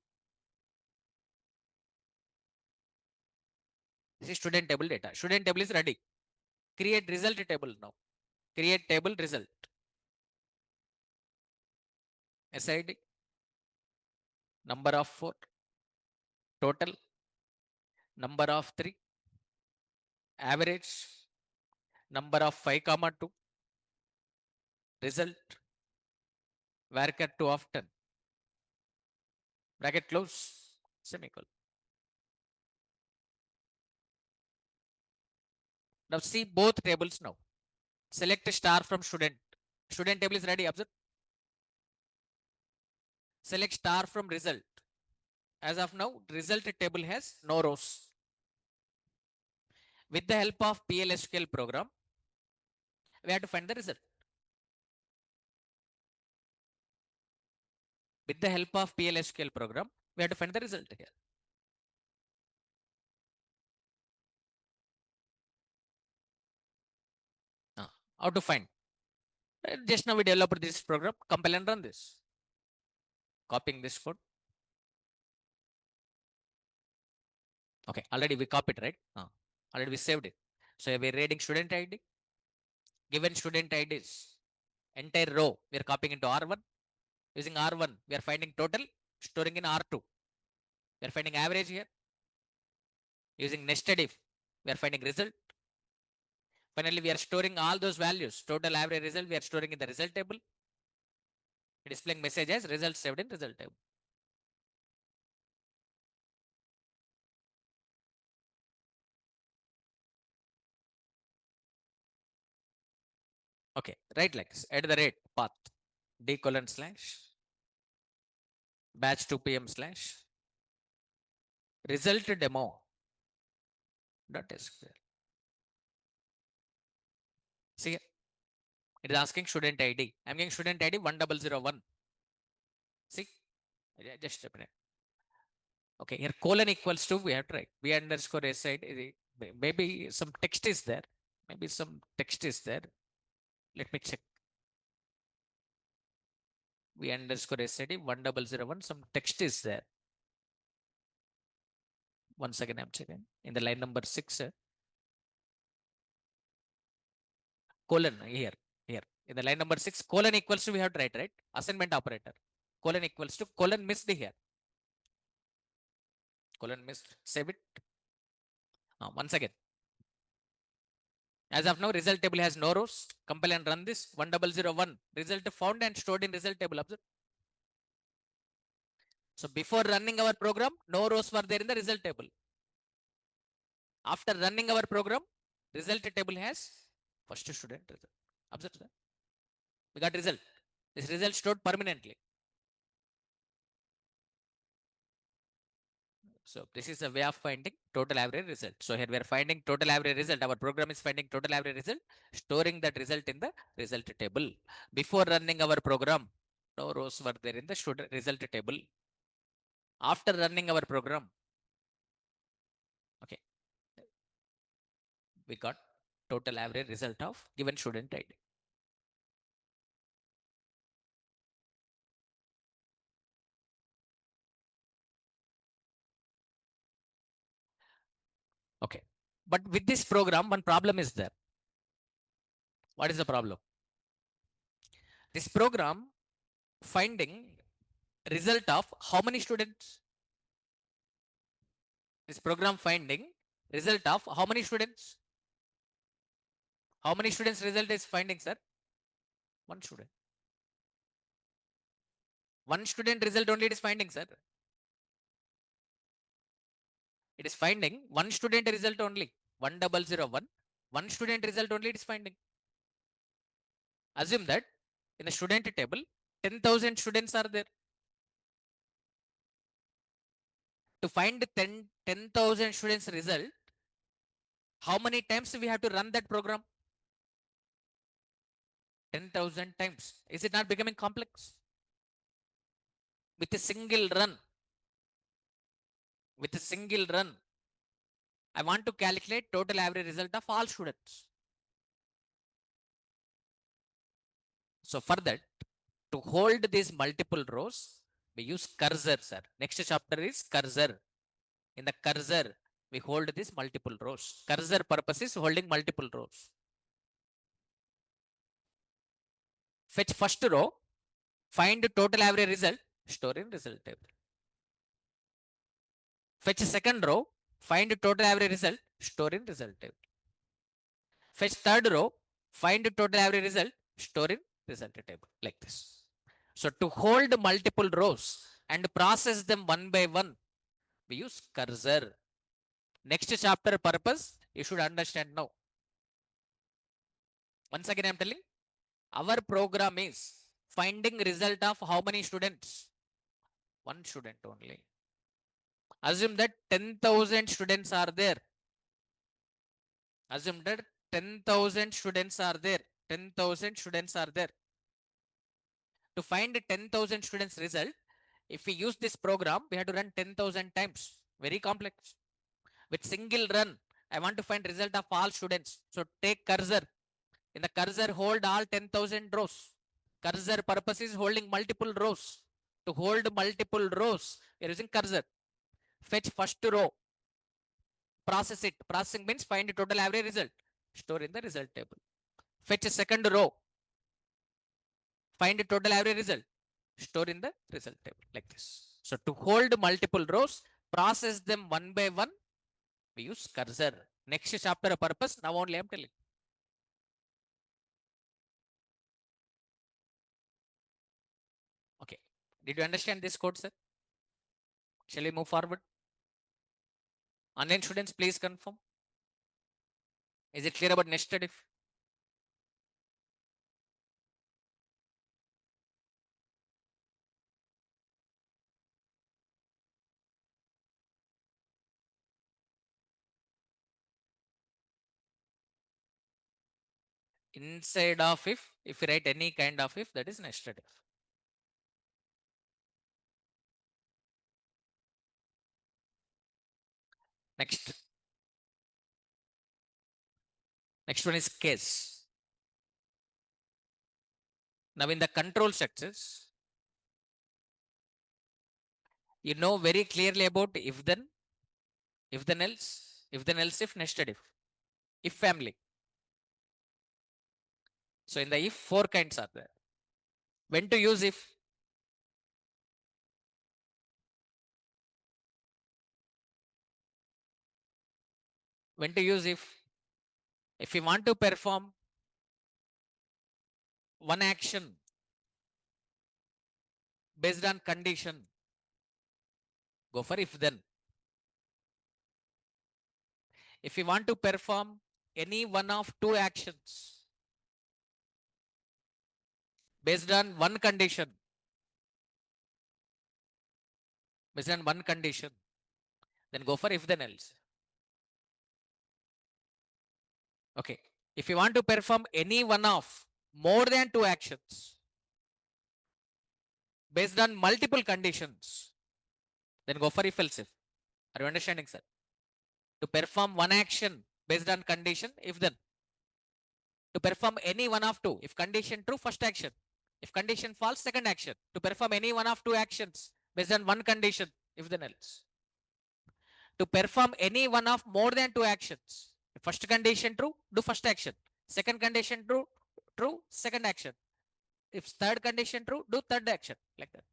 This is student table data. Student table is ready. Create result table now. Create table result. SID. Number of 4. Total. Number of 3. Average. Number of 5 comma 2. Result. Varchar 2 often. Bracket close. Semicolon. Now see both tables now. Select star from student. Student table is ready. Observe. Select star from result. As of now, result table has no rows. With the help of PL SQL program, we have to find the result. With the help of PL SQL program, we have to find the result here. How to find? Just now we developed this program. Compile and run this. Copying this code. Okay, already we copied, right? Already we saved it. So we're reading student ID. Given student IDs, entire row we are copying into R1. Using R1, we are finding total, storing in R2. We are finding average here. Using nested if, we are finding result. Finally, we are storing all those values. Total average result, we are storing in the result table. Displaying message as result saved in result table. Okay, right like this, at the rate path. D colon slash batch 2 p.m. slash result demo dot SQL. See, it is asking student ID. I'm getting student ID 1001. See, just a minute. Okay, here colon equals to, we have to write v underscore s side. Maybe some text is there. Maybe some text is there. Let me check. V underscore s side 1001. Some text is there. Once again, I'm checking in the line number 6. Colon here in the line number 6, colon equals to, we have to write, right? Assignment operator. Colon equals to, colon missed here. Colon missed. Save it. Once again. As of now, result table has no rows. Compile and run this. 1001. Result found and stored in result table. Observe. So before running our program, no rows were there in the result table. After running our program, result table has first student result. Observe that. We got result. This result stored permanently. So this is a way of finding total average result. So here we are finding total average result. Our program is finding total average result, storing that result in the result table. Before running our program, no rows were there in the student result table. After running our program, okay, we got total average result of given student ID. Okay. But with this program, one problem is there. What is the problem? This program finding result of how many students? This program finding result of how many students? How many students result is finding, sir? One student. One student result only it is finding, sir. It is finding one student result only. 1001. One student result only it is finding. Assume that in the student table, 10,000 students are there. To find 10,000 students result, how many times we have to run that program? 10,000 times. Is it not becoming complex? With a single run, with a single run, I want to calculate total average result of all students. So for that, to hold these multiple rows, we use cursor, sir. Next chapter is cursor. In the cursor, we hold these multiple rows. Cursor purpose is holding multiple rows. Fetch first row, find total average result, store in result table. Fetch second row, find total average result, store in result table. Fetch third row, find total average result, store in result table, like this. So to hold multiple rows and process them one by one, we use cursor. Next chapter purpose, you should understand now. Once again, I'm telling, our program is finding result of how many students? One student only. Assume that 10,000 students are there. Assume that 10,000 students are there. 10,000 students are there. To find 10,000 students result, if we use this program, we have to run 10,000 times. Very complex. With single run, I want to find result of all students. So take cursor. In the cursor, hold all 10,000 rows. Cursor purpose is holding multiple rows. To hold multiple rows, we are using cursor. Fetch first row. Process it. Processing means find the total average result. Store in the result table. Fetch a second row. Find the total average result. Store in the result table, like this. So to hold multiple rows, process them one by one, we use cursor. Next chapter purpose, now only I'm telling. Okay. Did you understand this code, sir? Shall we move forward? Online students, please confirm. Is it clear about nested if? Inside of if you write any kind of if, that is nested if. Next. Next one is case. Now in the control structures, you know very clearly about if then else, if then else if, nested if family. So in the if, four kinds are there. When to use if? When to use if? If you want to perform one action based on condition, go for if then. If you want to perform any one of two actions based on one condition, based on one condition, then go for if then else. Okay. If you want to perform any one of more than two actions based on multiple conditions, then go for if else if. Are you understanding, sir? To perform one action based on condition, if then. To perform any one of two, if condition true, first action. If condition false, second action. To perform any one of two actions based on one condition, if then else. To perform any one of more than two actions. If first condition true, do first action. Second condition true, second action. If third condition true, do third action. Like that.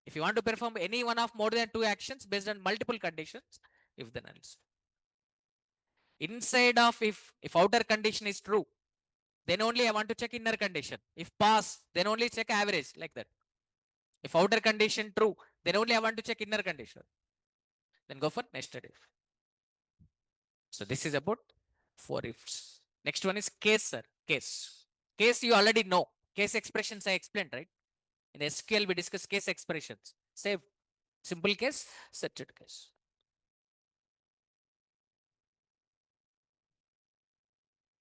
If you want to perform any one of more than two actions based on multiple conditions, if then else. Inside of if outer condition is true, then only I want to check inner condition. If pass, then only check average, like that. If outer condition true, then only I want to check inner condition. Then go for nested if. So this is about four ifs. Next one is case, sir. Case. Case you already know. Case expressions I explained, right? In SQL we discuss case expressions. Say simple case, set case.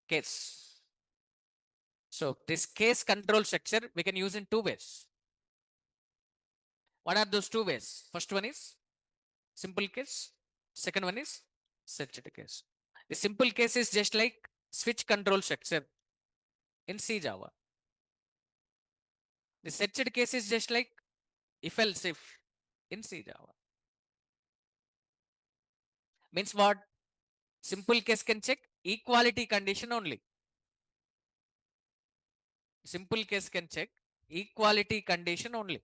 Case. So this case control structure we can use in two ways. What are those two ways? First one is simple case. Second one is set case. The simple case is just like switch control structure in C Java. The set case is just like if else if in C Java. Means what? Simple case can check equality condition only. Simple case can check equality condition only.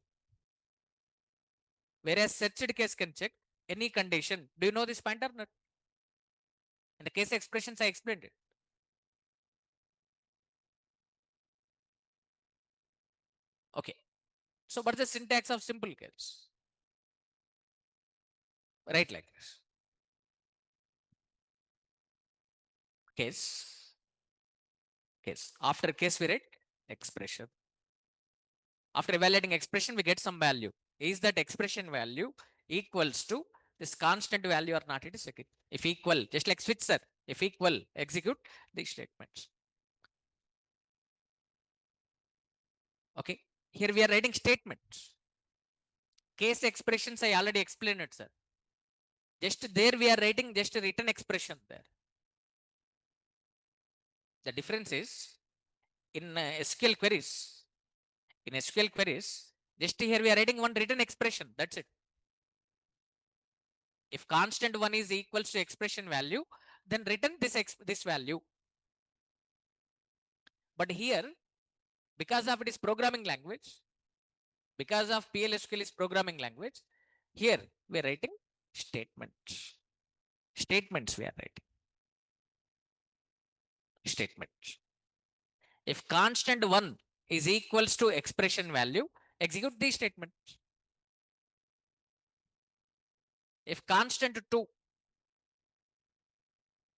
Whereas searched case can check any condition. Do you know this point or not? In the case expressions, I explained it. Okay. So what's the syntax of simple case? Right like this. Case. Case. After case, we write expression. After evaluating expression, we get some value. Is that expression value equals to this constant value or not? It is second. If equal, just like switch, sir. If equal, execute these statements. Okay. Here we are writing statements. Case expressions, I already explained it, sir. Just there we are writing just a written expression there. The difference is in SQL queries. In SQL queries, just here we are writing one written expression. That's it. If constant one is equals to expression value, then return this value. But here, because of it is programming language, because of PL SQL is programming language, here we are writing statements. Statements we are writing. Statements. If constant one is equals to expression value, execute these statements. If constant 2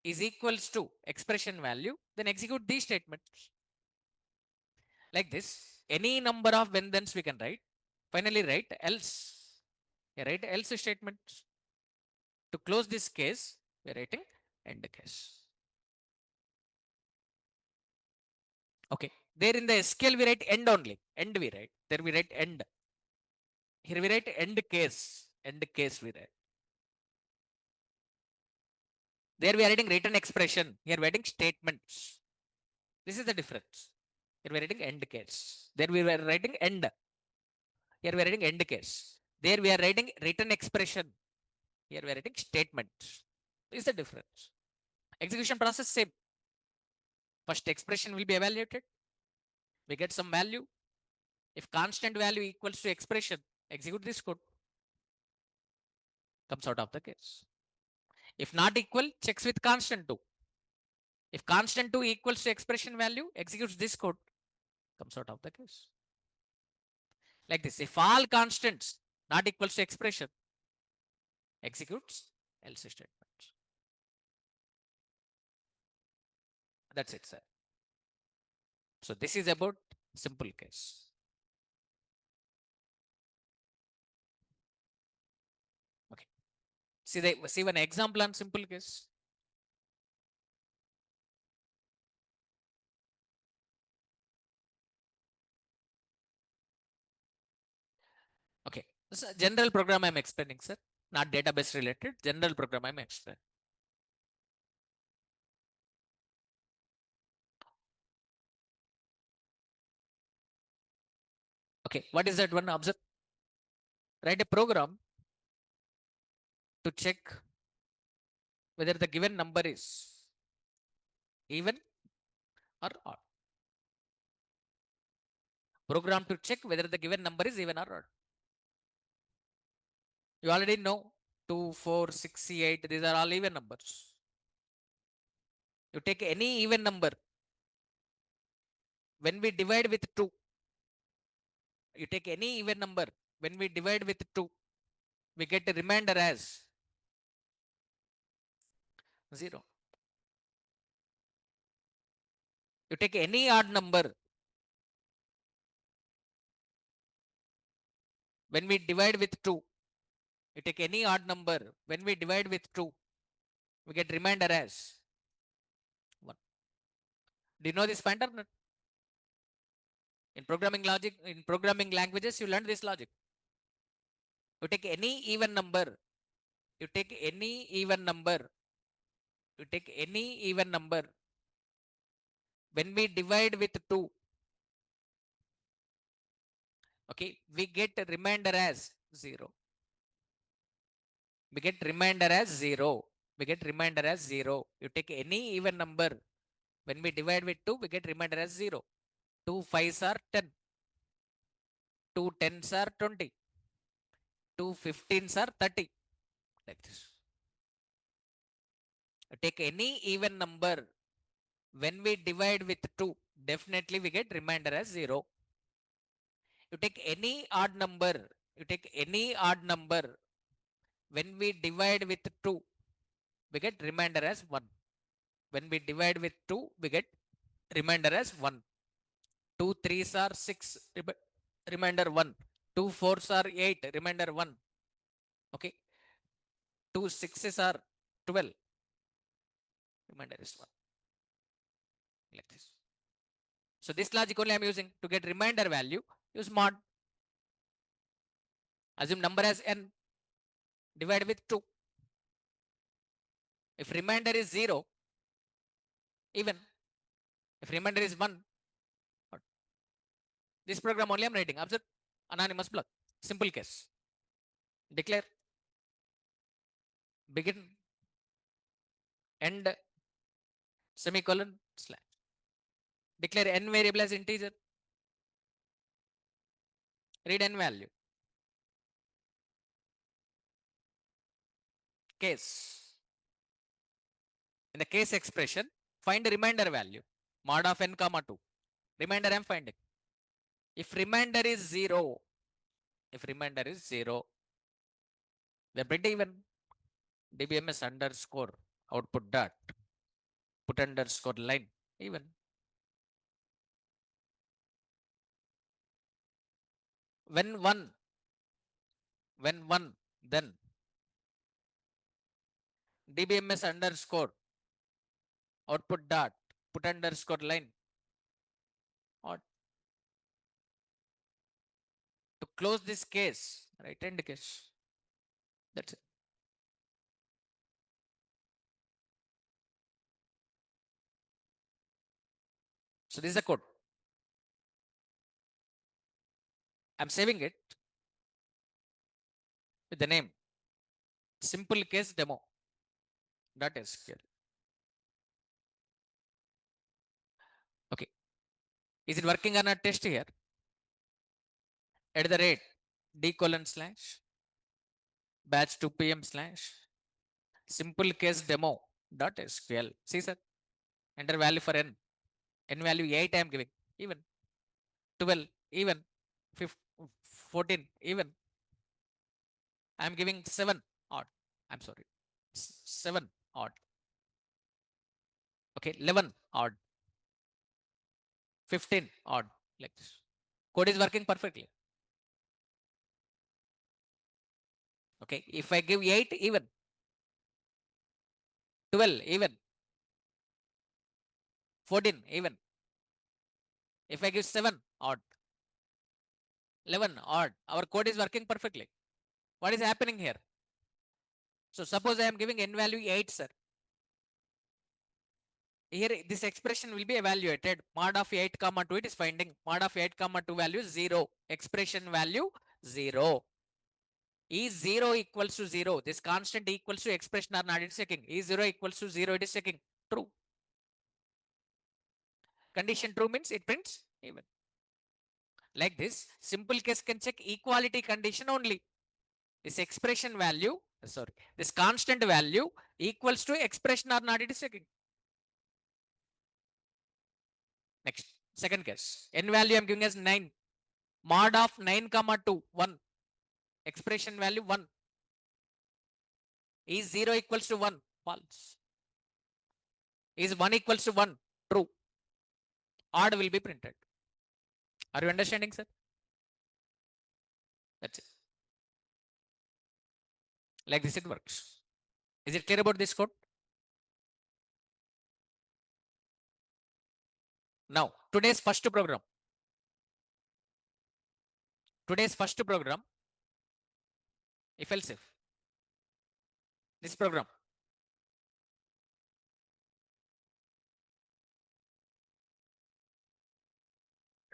is equals to expression value, then execute these statements. Like this, any number of when thens we can write. Finally, write else. Yeah, write else statements. To close this case, we are writing end case. Okay. There in the SQL we write end only. End we write. There we write end. Here we write end case. End case we write. There we are writing written expression. Here we are writing statements. This is the difference. Here we are writing end case. There we were writing end. Here we are writing end case. There we are writing written expression. Here we are writing statements. This is the difference. Execution process same. First expression will be evaluated. We get some value. If constant value equals to expression, execute this code. Comes out of the case. If not equal, checks with constant 2. If constant 2 equals to expression value, executes this code. Comes out of the case. Like this. If all constants not equals to expression, executes else statements. That's it, sir. So this is about simple case. Okay. See one example on simple case. Okay. This is a general program I'm explaining, sir. Not database related. General program I'm explaining. Okay. What is that one? Observe. Write a program to check whether the given number is even or odd. Program to check whether the given number is even or odd. You already know 2, 4, 6, 8. These are all even numbers. You take any even number. When we divide with 2, you take any even number. When we divide with 2, we get a remainder as 0. You take any odd number. When we divide with 2, you take any odd number. When we divide with 2, we get remainder as 1. Do you know this point or not? In programming logic, in programming languages, you learn this logic. You take any even number. You take any even number. You take any even number. When we divide with 2, okay, we get a remainder as 0. We get remainder as 0. We get remainder as 0. You take any even number. When we divide with 2, we get remainder as 0. 2 5s are 10. 2 10s are 20. 2 15s are 30. Like this. You take any even number. When we divide with 2, definitely we get remainder as 0. You take any odd number. You take any odd number. When we divide with 2, we get remainder as 1. When we divide with 2, we get remainder as 1. 2 3s are 6, remainder 1. 2 4s are 8, remainder 1. Okay. 2 6s are 12, remainder is 1. Like this. So this logic only I'm using to get remainder value. Use mod. Assume number as n. Divide with 2. If remainder is 0, even. If remainder is 1, this program only I'm writing. Observe anonymous block. Simple case. Declare begin end semicolon slash. Declare n variable as integer. Read n value. Case. In the case expression, find a remainder value. Mod of n comma 2. Remainder I'm finding. If remainder is 0, if remainder is 0, we print even. dbms underscore output dot put underscore line even. When 1, then dbms underscore output dot put underscore line close this case, right? End case. That's it. So this is the code. I'm saving it with the name simple case demo. That is SQL. Okay. Is it working on a test here? At the rate d colon slash batch 2 pm slash simple case demo dot SQL. See, sir. Enter value for n. N value 8 I am giving. Even 12, even 15, 14, even. I am giving 7 odd. I'm sorry. 7 odd. Okay, 11 odd. 15 odd. Like this. Code is working perfectly. Okay, if I give 8 even, 12 even, 14 even. If I give 7 odd, 11 odd, our code is working perfectly. What is happening here? So suppose I am giving n value 8, sir. Here this expression will be evaluated. Mod of 8 comma 2 it is finding. Mod of 8 comma 2 value 0. Expression value 0. Is 0 equals to 0? This constant equals to expression or not? It is checking. Is 0 equals to 0? It is checking. True. Condition true means it prints even. Like this, simple case can check equality condition only. This expression value, sorry, this constant value equals to expression or not? It is checking. Next, second case. N value I am giving as 9. Mod of 9 comma 2, 1. Expression value 1. Is 0 equals to 1? False. Is 1 equals to 1? True. Odd will be printed. Are you understanding, sir? That's it. Like this it works. Is it clear about this code? Now, today's first program. Today's first program, if else if. This program.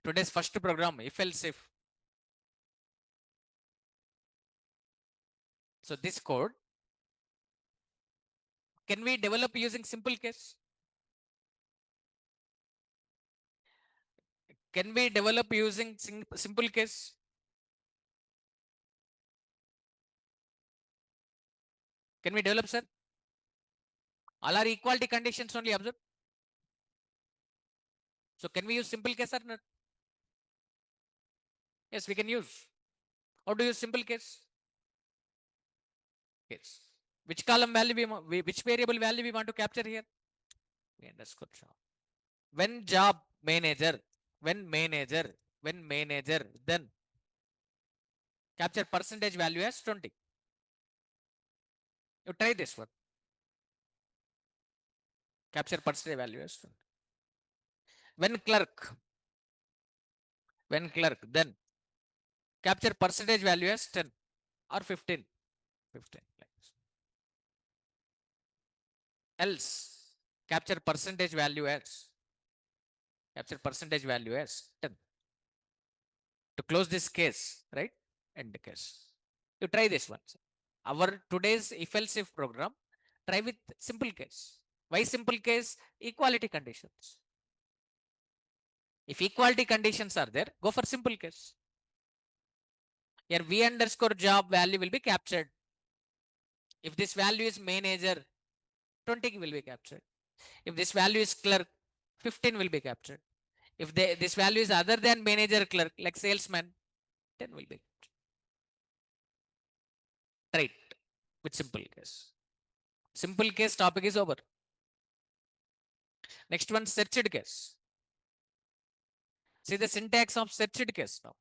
Today's first program, if else if. So this code, can we develop using simple case? Can we develop using simple case? Can we develop, sir? All are equality conditions only, observe. So can we use simple case or not? Yes, we can use. How do you use simple case? Yes. Which column value which variable value we want to capture here? We underscore job. When job manager, when manager, when manager, then capture percentage value as 20. You try this one. Capture percentage value as 20. When clerk, then capture percentage value as 10 or 15. 15. Like this. Else, capture percentage value as 10. To close this case, right? End case. You try this one. Our today's if else if program, try with simple case. Why simple case? Equality conditions. If equality conditions are there, go for simple case. Here v underscore job value will be captured. If this value is manager, 20 will be captured. If this value is clerk, 15 will be captured. If this value is other than manager clerk, like salesman, 10 will be captured. Right. With simple case. Simple case topic is over. Next one, searched case. See the syntax of searched case now.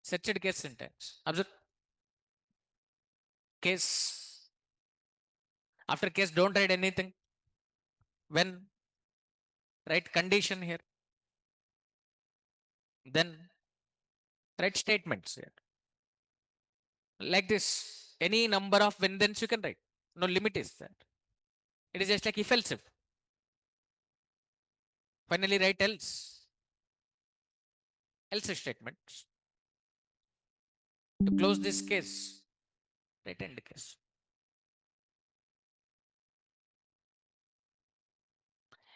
Searched case syntax. Observe. Case. After case, don't write anything. When, write condition here. Then Write statements here. Like this. Any number of when thens you can write. No limit is there. It is just like if else if. Finally write else. Else statements. To close this case, write end case.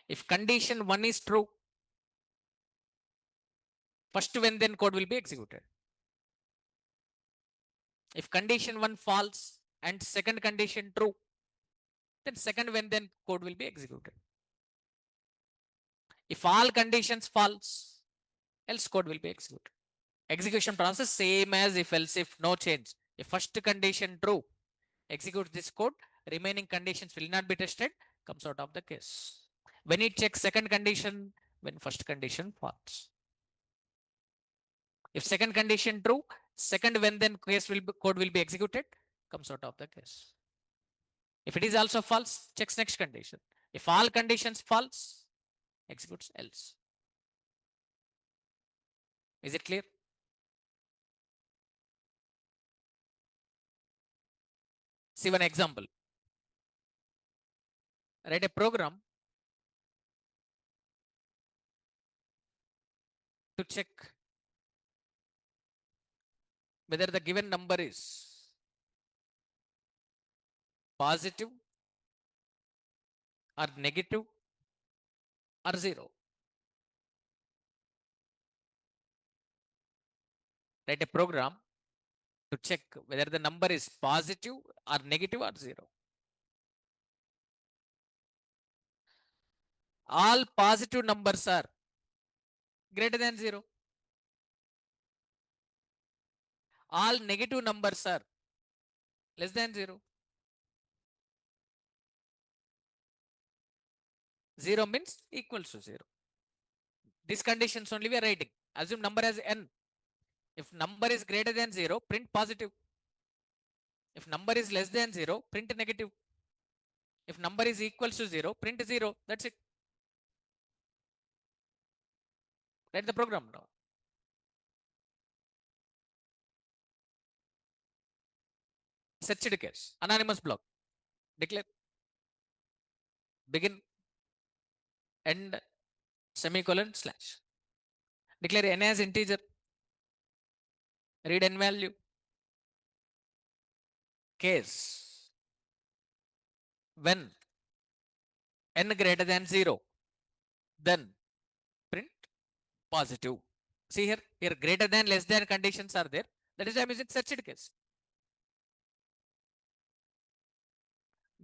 If condition 1 is true, first when then code will be executed. If condition 1 false and second condition true, then second when then code will be executed. If all conditions false, else code will be executed. Execution process same as if else if, no change. If first condition true, execute this code, remaining conditions will not be tested, comes out of the case. When it checks second condition, when first condition false. If second condition true, second when then code will be executed, comes out of the case. If it is also false, checks next condition. If all conditions false, executes else. Is it clear? See one example. Write a program to check whether the given number is positive or negative or zero. Write a program to check whether the number is positive or negative or zero. All positive numbers are greater than zero. All negative numbers are less than zero. Zero means equals to zero. These conditions only we are writing. Assume number as n. If number is greater than zero, print positive. If number is less than zero, print negative. If number is equals to zero, print zero. That's it. Write the program now. Searched case. Anonymous block. Declare. Begin. End. Semicolon slash. Declare n as integer. Read n value. Case. When n greater than zero, then print positive. See here greater than less than conditions are there. That is why I'm using searched case.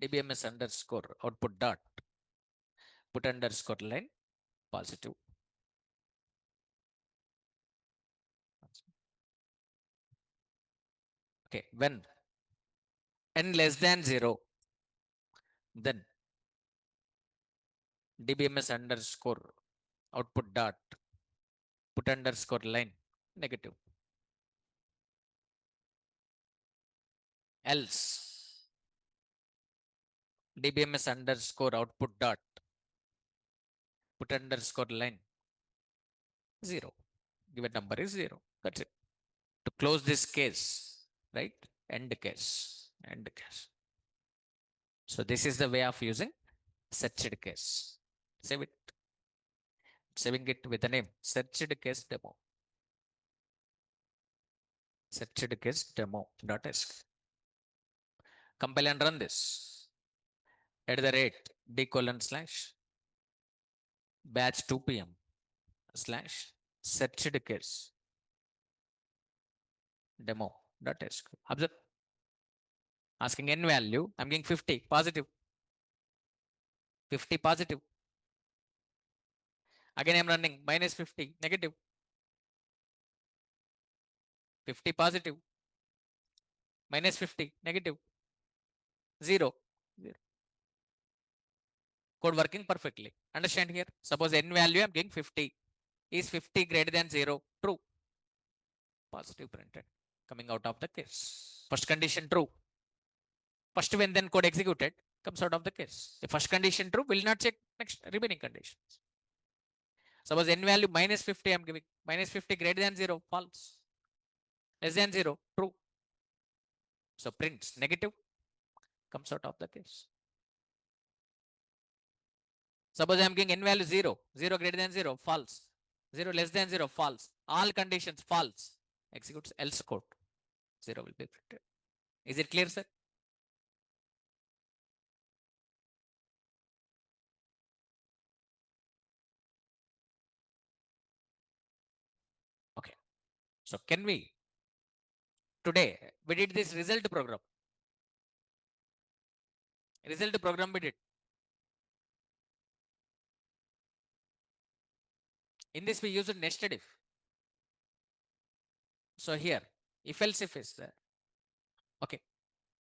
dbms underscore output dot put underscore line positive. Okay, when n less than zero, then dbms underscore output dot put underscore line negative. Else dbms underscore output dot put underscore line zero. Given number is zero. That's it. To close this case, right? End case. End case. So this is the way of using searched case. Save it. Saving it with the name searched case demo. Searched case demo.sk. Compile and run this. At the rate d colon slash batch 2 p.m. slash searched case demo.sk. Observe. Asking n value. I'm getting 50 positive. 50 positive. Again, I'm running minus 50 negative. 50 positive. Minus 50 negative. 0. Code working perfectly. Understand here? Suppose n value I'm getting 50. Is 50 greater than 0? True. Positive printed. Coming out of the case. First condition true. First when then code executed comes out of the case. If first condition true, will not check next remaining conditions. Suppose n value minus 50 I'm giving. Minus 50 greater than 0. False. less than 0, true. So prints negative, comes out of the case. Suppose I am giving n value 0, 0 greater than 0, false. 0 less than 0, false. All conditions false. Executes else code. 0 will be printed. Is it clear, sir? Okay. So can we, today, we did this result program. Result program we did. In this we used nested if. So here, if else if is there. Okay.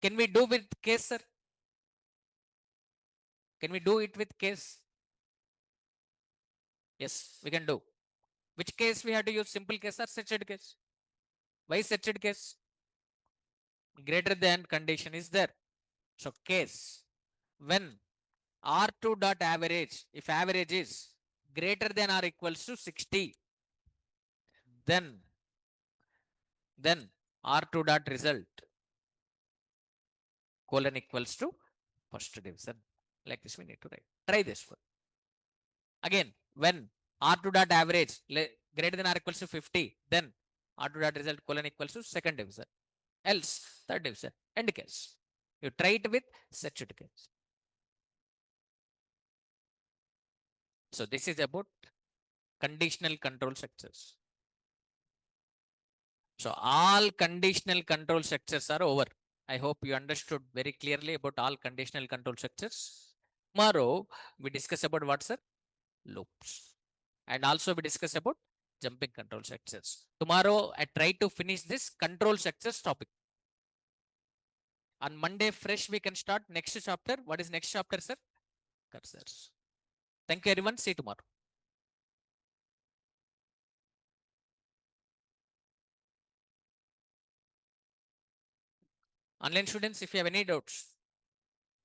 Can we do with case, sir? Can we do it with case? Yes, we can do. Which case we have to use, simple case or settled case? Why settled case? Greater than condition is there. So case, when R2 dot average, if average is greater than or equals to 60, then R2 dot result colon equals to first division. Like this we need to write. Try this one. Again, when R2 dot average greater than or equals to 50, then R2 dot result colon equals to second division. Else, third division. End case. You try it with such case. So this is about conditional control structures. So all conditional control structures are over. I hope you understood very clearly about all conditional control structures. Tomorrow we discuss about what, sir? Loops. And also we discuss about jumping control structures. Tomorrow I try to finish this control structures topic. On Monday fresh we can start next chapter. What is next chapter, sir? Cursors. Thank you everyone. See you tomorrow. Online students, if you have any doubts,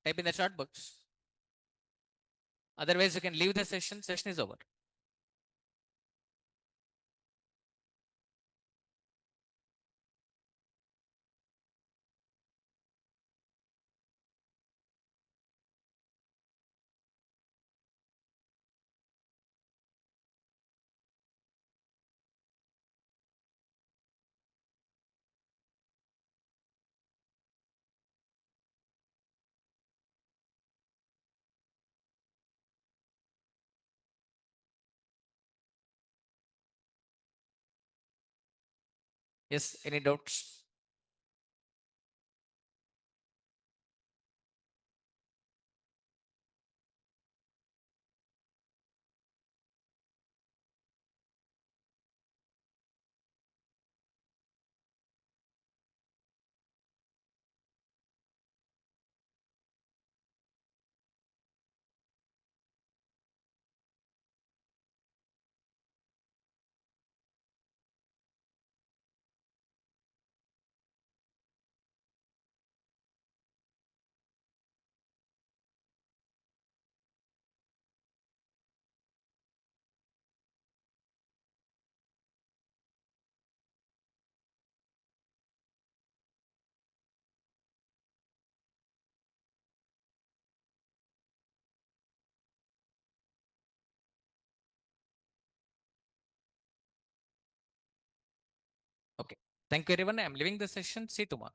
type in the chat box. Otherwise, you can leave the session. Session is over. Yes, any doubts? Okay. Thank you, everyone. I'm leaving the session. See you tomorrow.